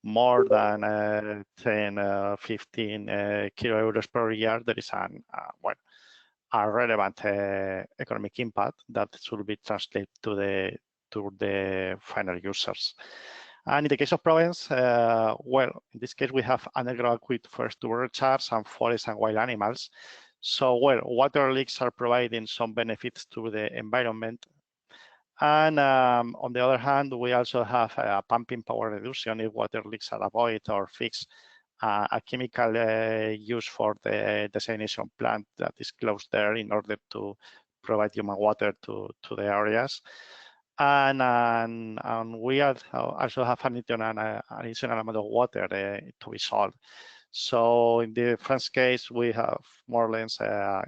more than 10, 15 kilo euros per year, there is a relevant economic impact that should be translated to the final users. And in the case of Provence, well, in this case we have underground aquifers to recharge, and forests and wild animals. So, well, water leaks are providing some benefits to the environment. And on the other hand, we also have a pumping power reduction if water leaks are avoided or fixed. A chemical use for the desalination plant that is close there in order to provide human water to the areas. And we also have an additional amount of water to be sold. So in the French case, we have more or less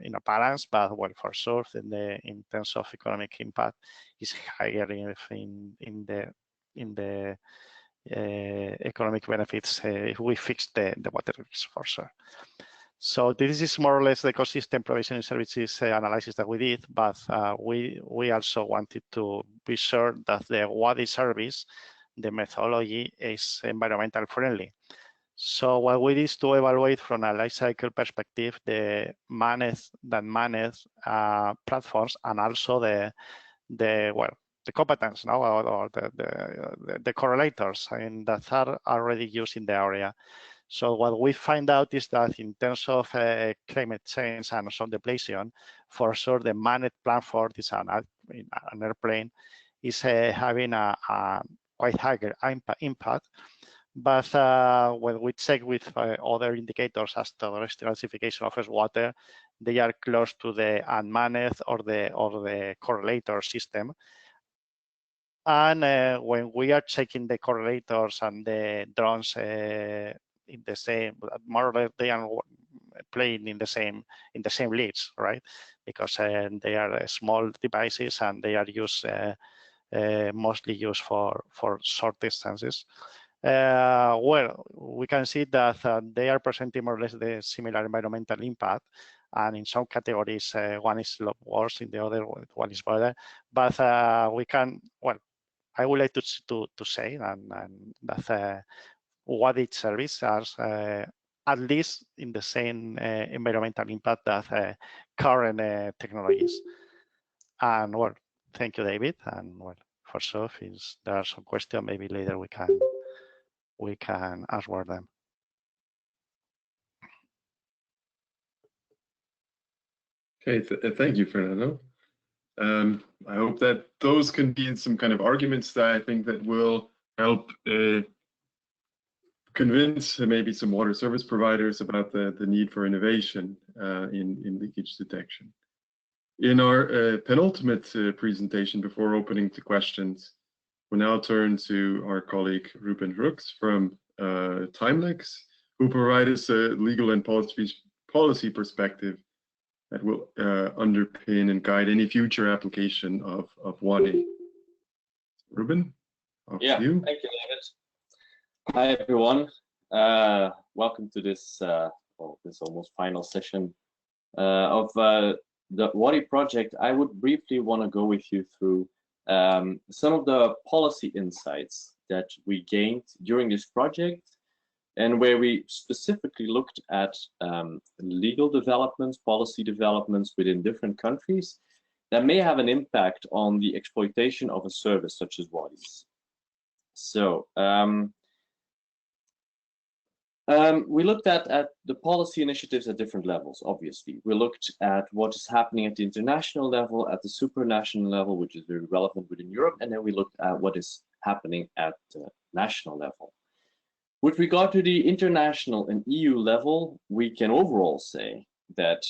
in a balance, but well, for sure, in terms of economic impact, is higher in the economic benefits if we fix the water leaks, for sure. So this is more or less the ecosystem provisioning services analysis that we did, but we also wanted to be sure that the WADI service, the methodology, is environmental friendly. So what we did is to evaluate from a life cycle perspective the managed platforms, and also the competence now, or the correlators that are already used in the area. So what we find out is that in terms of climate change and some depletion, for sure the managed platform is an airplane is having a quite higher impact. But when we check with other indicators as to the classification of water, they are close to the unmanned or the correlator system. And when we are checking the correlators and the drones in the same, more or less, they are playing in the same leads, right? Because they are small devices and they are used mostly used for short distances. Well, we can see that they are presenting more or less the similar environmental impact, and in some categories one is worse, in the other one is better. But we can, well, I would like to say that WADI service as at least in the same environmental impact that current technologies. And well, thank you, David. And well, for sure, if there are some questions, maybe later we can answer them. Okay, thank you, Fernando. I hope that those can be some kind of arguments that I think that will help convince maybe some water service providers about the need for innovation in leakage detection. In our penultimate presentation before opening to questions, we'll now turn to our colleague Ruben Rooks from Timelex, who provide us a legal and policy perspective that will underpin and guide any future application of WADI. Ruben, off to you. Thank you, David. Hi, everyone. Welcome to this this almost final session of the WADI project. I would briefly want to go with you through some of the policy insights that we gained during this project, and where we specifically looked at legal developments, policy developments within different countries that may have an impact on the exploitation of a service such as WADI's. So we looked at the policy initiatives at different levels, obviously. We looked at what is happening at the international level, at the supranational level, which is very relevant within Europe, and then we looked at what is happening at the national level. With regard to the international and EU level, we can overall say that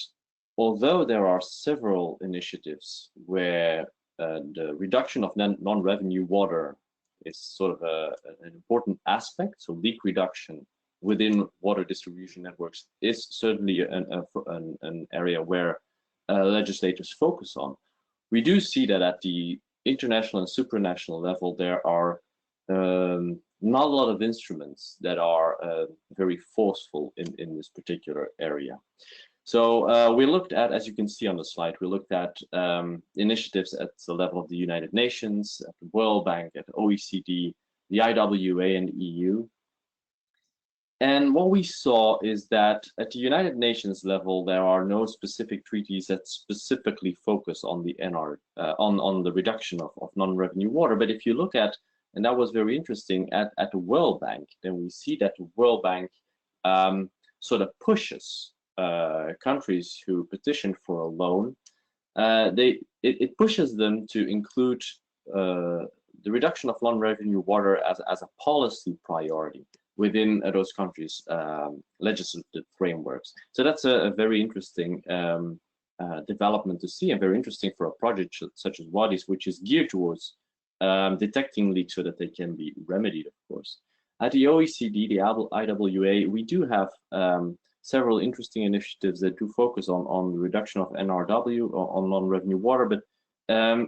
although there are several initiatives where the reduction of non-revenue water is sort of an important aspect, so leak reduction within water distribution networks is certainly an area where legislators focus on. We do see that at the international and supranational level, there are not a lot of instruments that are very forceful in this particular area. So we looked at, as you can see on the slide, we looked at initiatives at the level of the United Nations, at the World Bank, at the OECD, the IWA, and the EU. And what we saw is that at the United Nations level, there are no specific treaties that specifically focus on the on the reduction of non-revenue water. But if you look at, and that was very interesting, at the World Bank, then we see that the World Bank sort of pushes countries who petition for a loan. It pushes them to include the reduction of non-revenue water as a policy priority within those countries' legislative frameworks. So that's a very interesting development to see, and very interesting for a project such as WADI's, which is geared towards detecting leaks so that they can be remedied, of course. At the OECD, the IWA, we do have several interesting initiatives that do focus on the reduction of NRW, on non-revenue water, but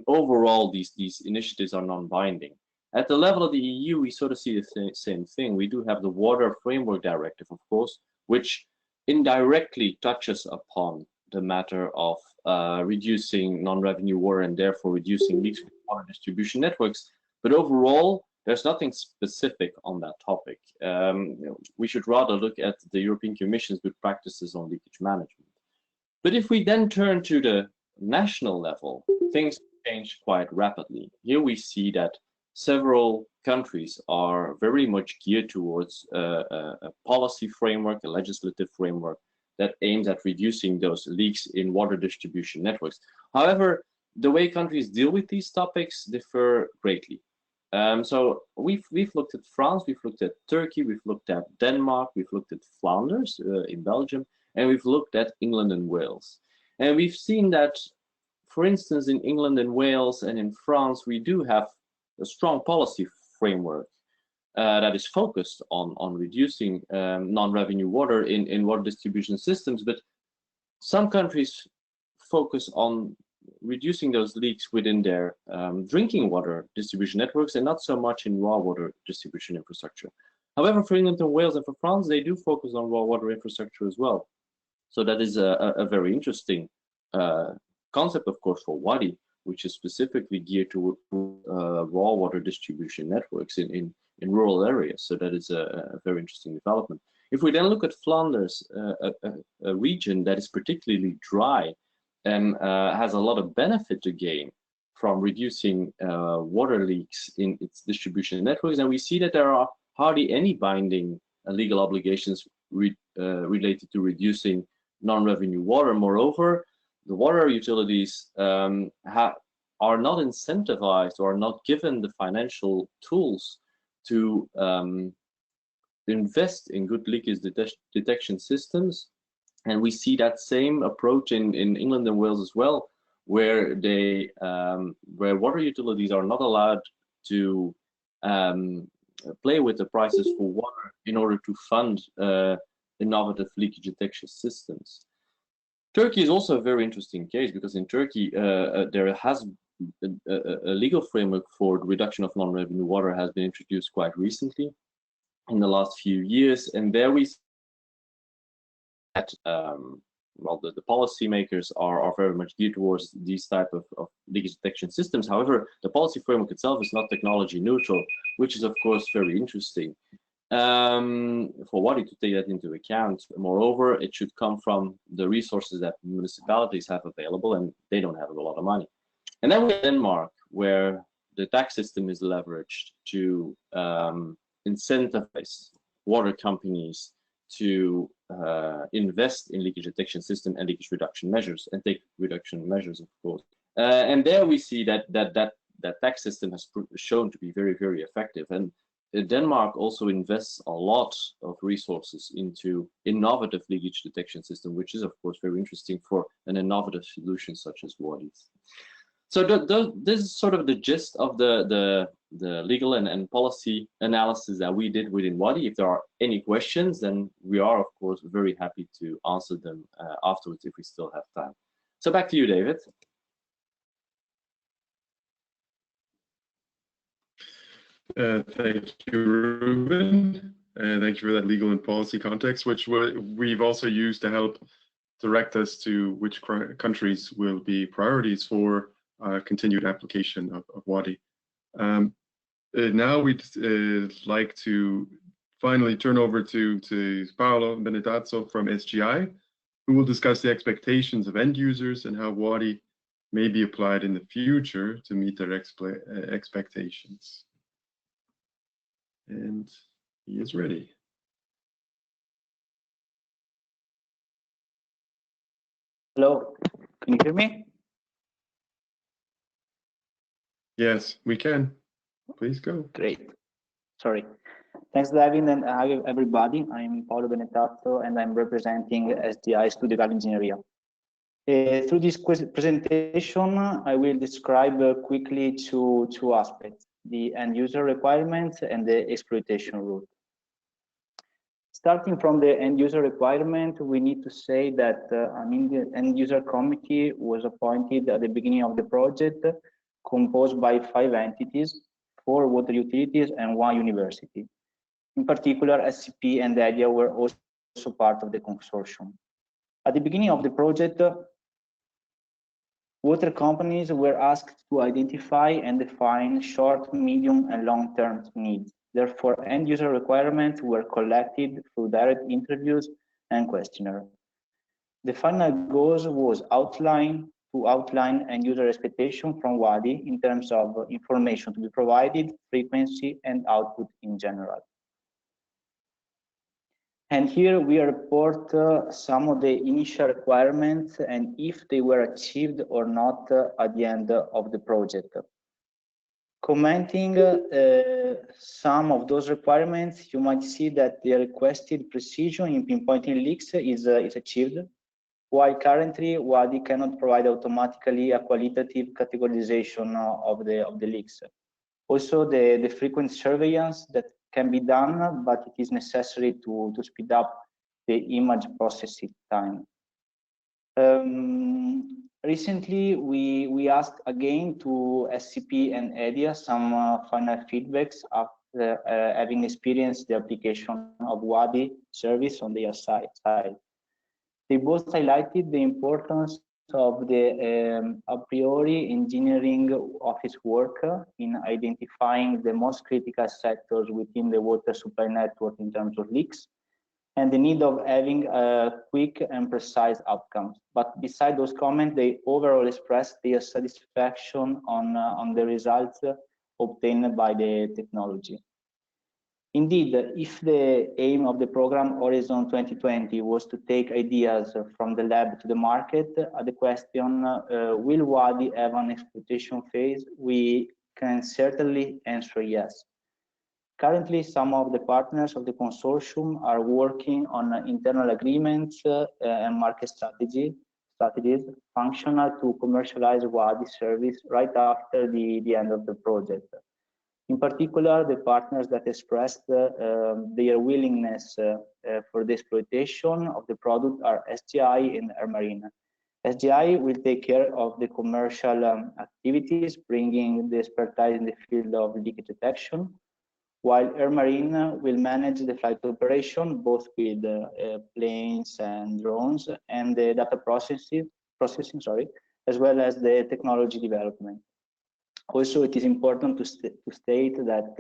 overall, these initiatives are non-binding. At the level of the EU, we sort of see the same thing. We do have the Water Framework Directive, of course, which indirectly touches upon the matter of reducing non-revenue water and therefore reducing leaks in water distribution networks. But overall, there's nothing specific on that topic. We should rather look at the European Commission's good practices on leakage management. But if we then turn to the national level, things change quite rapidly. Here we see that several countries are very much geared towards a policy framework, a legislative framework that aims at reducing those leaks in water distribution networks. However, the way countries deal with these topics differ greatly. So we've looked at France, we've looked at Turkey, we've looked at Denmark, we've looked at Flanders in Belgium, and we've looked at England and Wales. And we've seen that, for instance, in England and Wales and in France, we do have a strong policy framework that is focused on reducing non-revenue water in water distribution systems, but some countries focus on reducing those leaks within their drinking water distribution networks and not so much in raw water distribution infrastructure. However, for England and Wales and for France, they do focus on raw water infrastructure as well. So that is a very interesting concept, of course, for WADI, which is specifically geared to raw water distribution networks in rural areas. So that is a very interesting development. If we then look at Flanders, a region that is particularly dry and has a lot of benefit to gain from reducing water leaks in its distribution networks, and we see that there are hardly any binding legal obligations related to reducing non-revenue water. Moreover, the water utilities are not incentivized or are not given the financial tools to invest in good leakage detection systems. And we see that same approach in England and Wales as well, where where water utilities are not allowed to play with the prices for water in order to fund innovative leakage detection systems. Turkey is also a very interesting case, because in Turkey there has a legal framework for the reduction of non-revenue water has been introduced quite recently in the last few years, and there we see that well, the policymakers are very much geared towards these type of leakage detection systems. However, the policy framework itself is not technology neutral, which is of course very interesting for WADI to take that into account. Moreover, it should come from the resources that municipalities have available, and they don't have a lot of money. And then we have Denmark, where the tax system is leveraged to incentivize water companies to invest in leakage detection system and leakage reduction measures, and take reduction measures, of course. And there we see that tax system has shown to be very, very effective. And Denmark also invests a lot of resources into innovative leakage detection system, which is of course very interesting for an innovative solution such as WADI's. So this is sort of the gist of the legal and policy analysis that we did within WADI. If there are any questions, then we are of course very happy to answer them afterwards if we still have time. So back to you, David. Thank you, Ruben. And thank you for that legal and policy context, which we've also used to help direct us to which countries will be priorities for continued application of WADI. Now we'd like to finally turn over to Paolo Benedazzo from SGI, who will discuss the expectations of end users and how WADI may be applied in the future to meet their expectations. And he is ready. Hello, can you hear me? Yes, we can. Please go. Great. Sorry. Thanks, David, and hi, everybody. I'm Paolo Benedazzo, and I'm representing SDI Studio Gal Ingegneria. Through this presentation, I will describe quickly two aspects: the end user requirements and the exploitation route. Starting from the end user requirement, we need to say that the end user committee was appointed at the beginning of the project, composed by 5 entities, 4 water utilities and 1 university. In particular, SCP and EDIA were also part of the consortium. At the beginning of the project, water companies were asked to identify and define short, medium, and long-term needs. Therefore, end-user requirements were collected through direct interviews and questionnaire. The final goal was to outline end-user expectation from WADI in terms of information to be provided, frequency, and output in general. And here we report some of the initial requirements and if they were achieved or not at the end of the project. Commenting some of those requirements, you might see that the requested precision in pinpointing leaks is achieved, while currently WADI cannot provide automatically a qualitative categorization of the leaks. Also, the frequent surveillance that can be done, but it is necessary to speed up the image processing time. Recently, we asked again to SCP and EDIA some final feedbacks after having experienced the application of WADI service on their side. They both highlighted the importance of the a priori engineering office work in identifying the most critical sectors within the water supply network in terms of leaks, and the need of having quick and precise outcomes. But beside those comments, they overall expressed their satisfaction on the results obtained by the technology. Indeed, if the aim of the program Horizon 2020 was to take ideas from the lab to the market, the question, will WADI have an exploitation phase? We can certainly answer yes. Currently, some of the partners of the consortium are working on internal agreements and market strategies functional to commercialize WADI service right after the end of the project. In particular, the partners that expressed their willingness for the exploitation of the product are SGI and Air Marine. SGI will take care of the commercial activities, bringing the expertise in the field of leakage detection, while Air Marine will manage the flight operation, both with planes and drones, and the data processing, as well as the technology development. Also, it is important to state that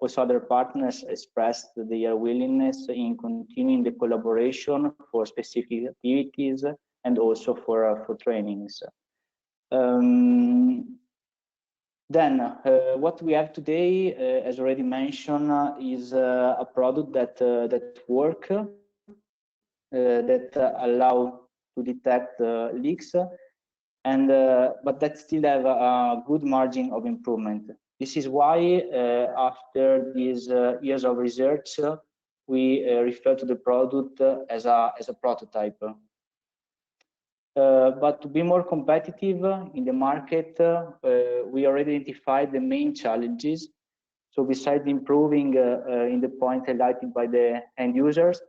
also other partners expressed their willingness in continuing the collaboration for specific activities and also for trainings. What we have today, as already mentioned, is a product that works, that allow to detect leaks, and but that still have a good margin of improvement. This is why, after these years of research, we refer to the product as a prototype. But to be more competitive in the market, we already identified the main challenges. So besides improving in the point highlighted by the end users,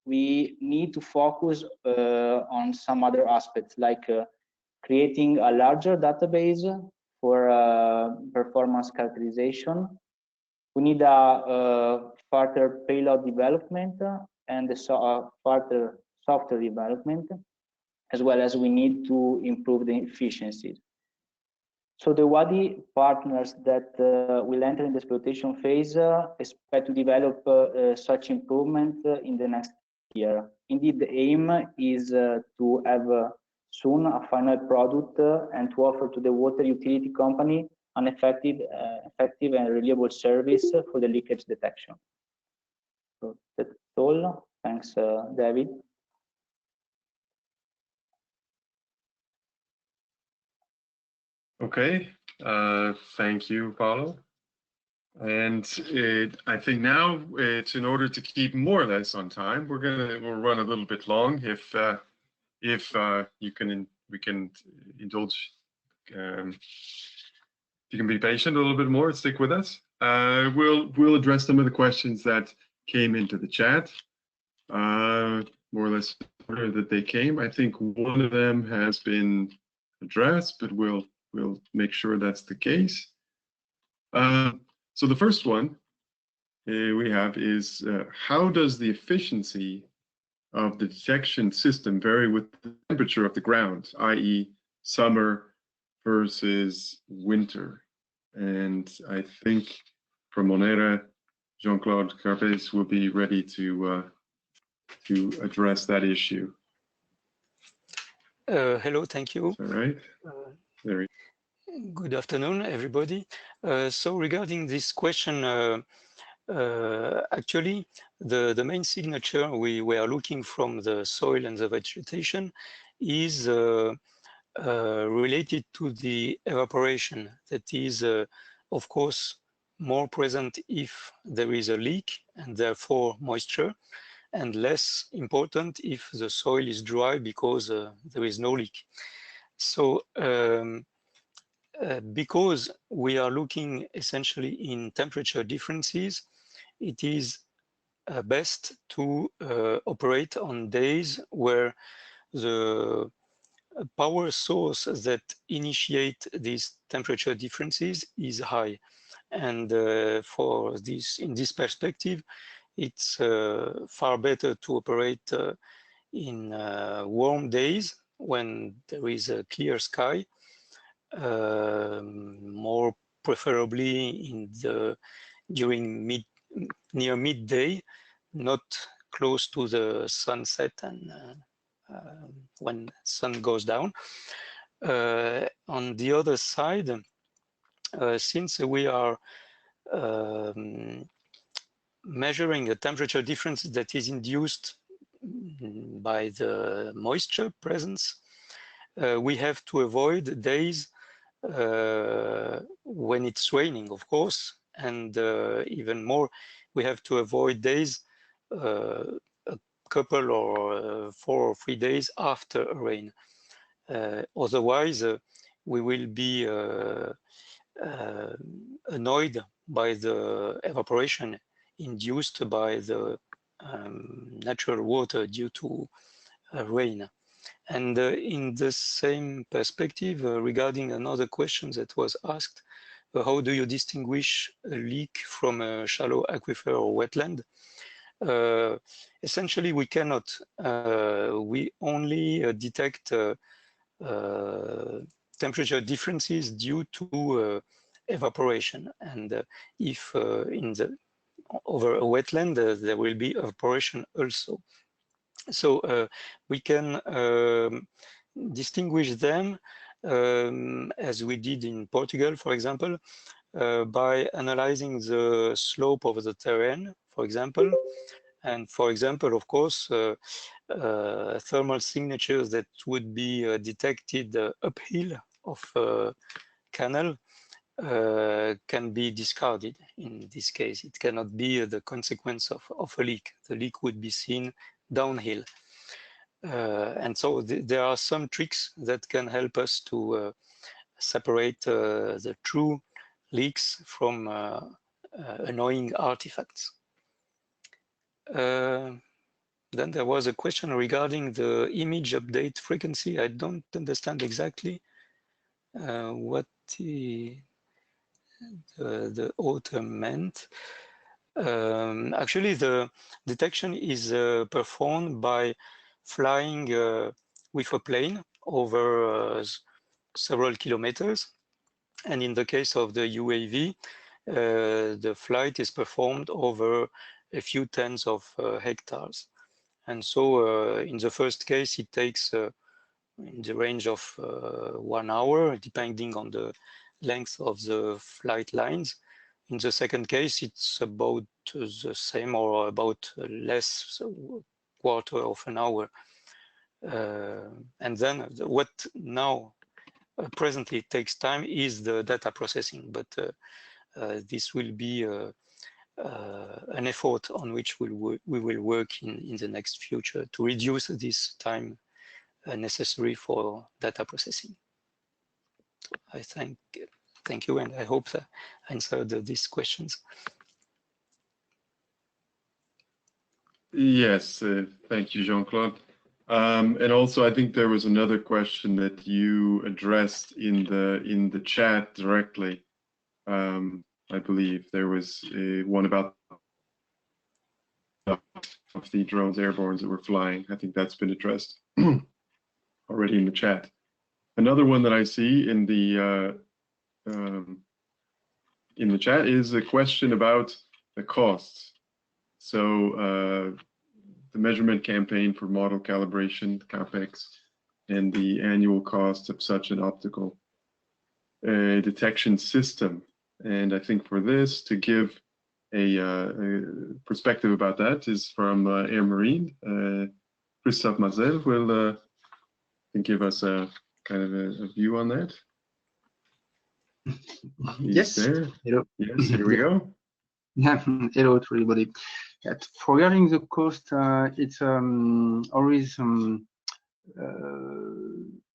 we need to focus on some other aspects, like creating a larger database for performance characterization. We need a further payload development and further software development, as well as we need to improve the efficiency. So the WADI partners that will enter in the exploitation phase expect to develop such improvement in the next year. Indeed, the aim is to have soon a final product and to offer to the water utility company an effective and reliable service for the leakage detection. So that's all. Thanks, David. Okay, thank you, Paolo. And I think now it's in order to keep more or less on time. We'll run a little bit long if we can indulge. If you can be patient a little bit more, stick with us. We'll address some of the questions that came into the chat, more or less order that they came. I think one of them has been addressed, but we'll make sure that's the case. So the first one we have is, how does the efficiency of the detection system vary with the temperature of the ground, i.e. summer versus winter? And I think from Monera, Jean-Claude Carpes will be ready to address that issue. Hello, thank you. All right. Good afternoon, everybody. So regarding this question, actually, the main signature we were looking from the soil and the vegetation is related to the evaporation. That is, of course, more present if there is a leak and therefore moisture, and less important if the soil is dry because there is no leak. So because we are looking essentially in temperature differences, it is best to operate on days where the power source that initiate these temperature differences is high. And for this, in this perspective, it's far better to operate in warm days when there is a clear sky, more preferably during near midday, not close to the sunset and when sun goes down. On the other side, since we are measuring a temperature difference that is induced by the moisture presence, we have to avoid days when it's raining, of course, and even more, we have to avoid days a couple or 4 or 3 days after a rain. Otherwise, we will be annoyed by the evaporation induced by the natural water due to rain. And in the same perspective, regarding another question that was asked, how do you distinguish a leak from a shallow aquifer or wetland? Essentially, we cannot. We only detect temperature differences due to evaporation. And if over a wetland, there will be evaporation also. So we can distinguish them as we did in Portugal, for example, by analyzing the slope of the terrain, for example. And for example, of course, thermal signatures that would be detected uphill of a canal can be discarded in this case. It cannot be the consequence of a leak. The leak would be seen downhill. And so there are some tricks that can help us to separate the true leaks from annoying artifacts. Then there was a question regarding the image update frequency. I don't understand exactly what the author meant. Actually, the detection is performed by flying with a plane over several kilometers. And in the case of the UAV, the flight is performed over a few tens of hectares. And so in the first case, it takes in the range of 1 hour, depending on the length of the flight lines. In the second case, it's about the same or about less, so quarter of an hour. And then what now presently takes time is the data processing, but this will be an effort on which we will work in the next future to reduce this time necessary for data processing. I thank you, and I hope that I answered these questions. Yes, thank you, Jean-Claude. And also, I think there was another question that you addressed in the chat directly. I believe there was one about the drones airborne that were flying. I think that's been addressed already in the chat. Another one that I see in the chat is a question about the costs. So the measurement campaign for model calibration, CAPEX, and the annual cost of such an optical detection system. And I think for this, to give a perspective about that is from Air Marine. Christophe Mazel will give us a kind of a view on that. Yes. There. Hello. Yes, here we go. Yeah. Hello to everybody. Regarding the cost, it's always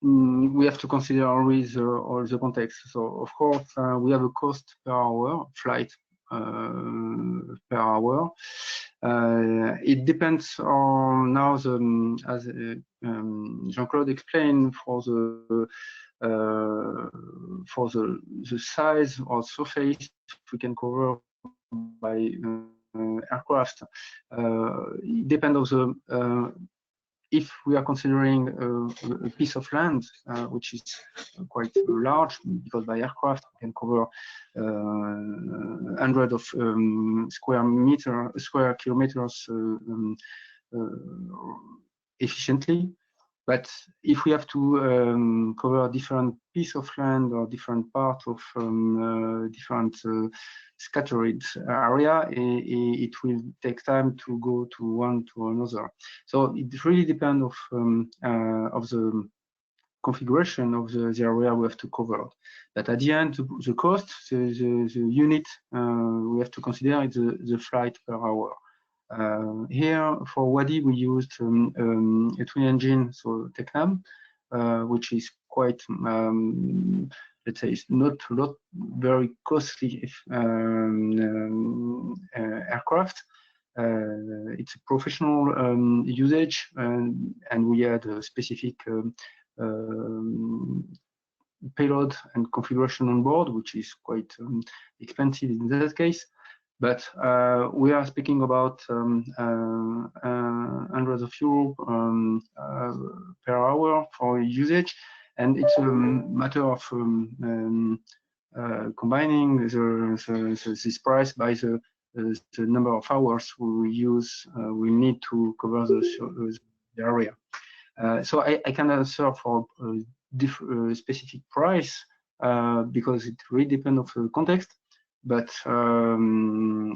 we have to consider always all the context. So of course we have a cost per hour flight per hour. It depends on now as Jean-Claude explained for the size or surface we can cover by aircraft. It depends on if we are considering a piece of land which is quite large, because by aircraft we can cover hundreds of square kilometers efficiently. But if we have to cover different piece of land or different part of different scattered area, it will take time to go to one to another. So it really depends of the configuration of the area we have to cover. But at the end, the cost, the unit we have to consider is the flight per hour. Here for WADI we used a twin engine, so Tecnam, which is quite, let's say, it's not very costly aircraft. It's a professional usage, and we had a specific payload and configuration on board, which is quite expensive in that case. But we are speaking about hundreds of euros per hour for usage, and it's a matter of combining this price by the number of hours we need to cover the area. So I cannot answer for a specific price because it really depends on the context. But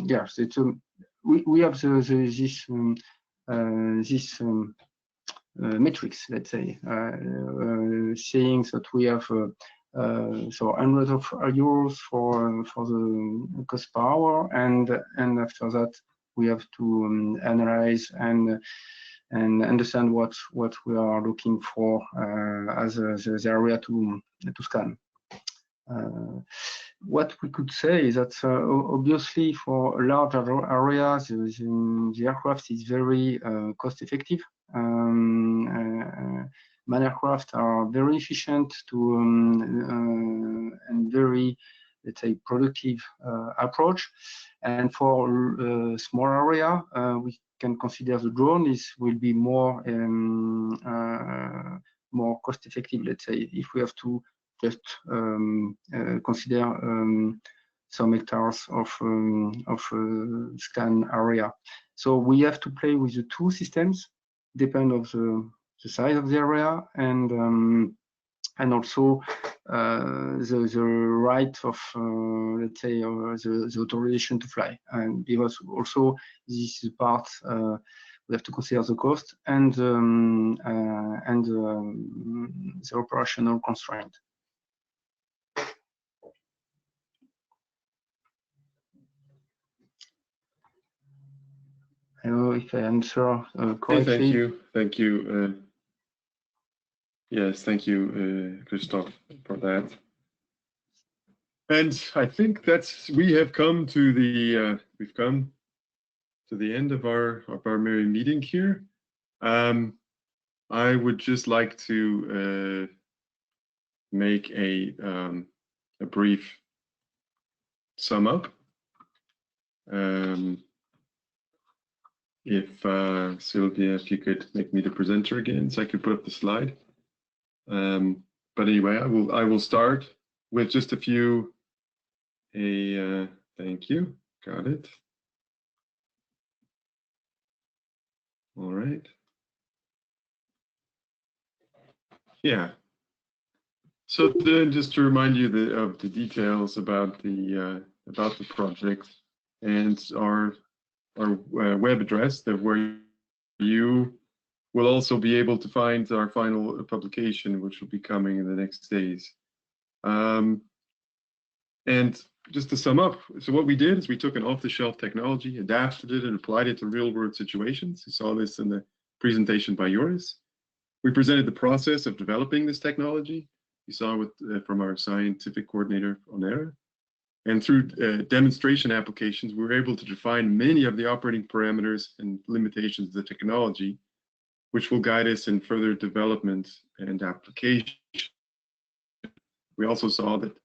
yes, it's we have this metrics, let's say, saying that we have so hundreds of euros for the cost per hour, and after that we have to analyze and understand what we are looking for as the area to scan. What we could say is that obviously for large areas, the aircraft is very cost effective. Man aircraft are very efficient to and very, let's say, productive approach. And for small area, we can consider the drone will be more more cost effective. Let's say if we have to just consider some hectares of scan area. So we have to play with the two systems, depend of the size of the area and also the right of let's say the authorization to fly, and because also this is part we have to consider the cost and the operational constraint. I don't know if I answer correctly. Thank you. Yes, thank you, Christophe, for that. And I think we have come to the end of our merry meeting here. I would just like to make a brief sum up. If Sylvia, if you could make me the presenter again, so I could put up the slide. But anyway, I will start with just a few. Thank you. Got it. All right. Yeah. So then, just to remind you of the details about the project and our web address, where you will also be able to find our final publication, which will be coming in the next days. And just to sum up, so what we did is we took an off-the-shelf technology, adapted it, and applied it to real-world situations. You saw this in the presentation by Youris. We presented the process of developing this technology. You saw it from our scientific coordinator, Onera. And through demonstration applications, we were able to define many of the operating parameters and limitations of the technology, which will guide us in further development and application. We also saw that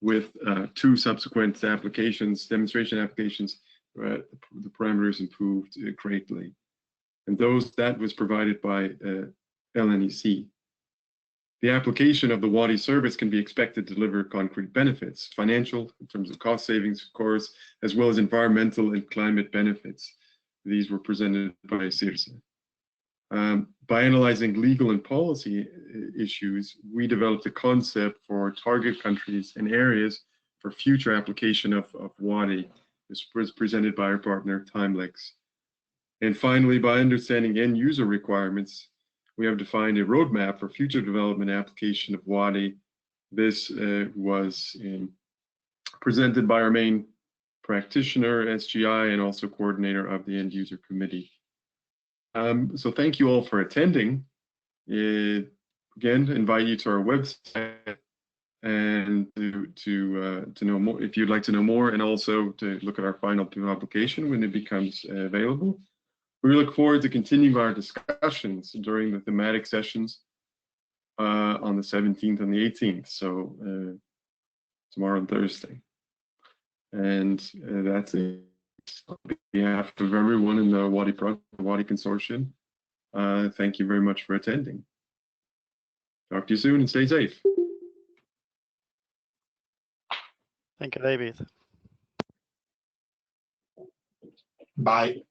with two subsequent demonstration applications, the parameters improved greatly. and that was provided by LNEC. The application of the WADI service can be expected to deliver concrete benefits, financial in terms of cost savings, of course, as well as environmental and climate benefits. These were presented by CIRSE. By analyzing legal and policy issues, we developed a concept for target countries and areas for future application of WADI. This was presented by our partner, Timelex. And finally, by understanding end user requirements, we have defined a roadmap for future development application of WADI. This was presented by our main practitioner, SGI, and also coordinator of the end user committee. So thank you all for attending. Again, invite you to our website and to know more if you'd like to know more, and also to look at our final publication when it becomes available. We look forward to continuing our discussions during the thematic sessions on the 17th and the 18th, so tomorrow and Thursday. And that's it. On behalf of everyone in the WADI Consortium, thank you very much for attending. Talk to you soon and stay safe. Thank you, David. Bye.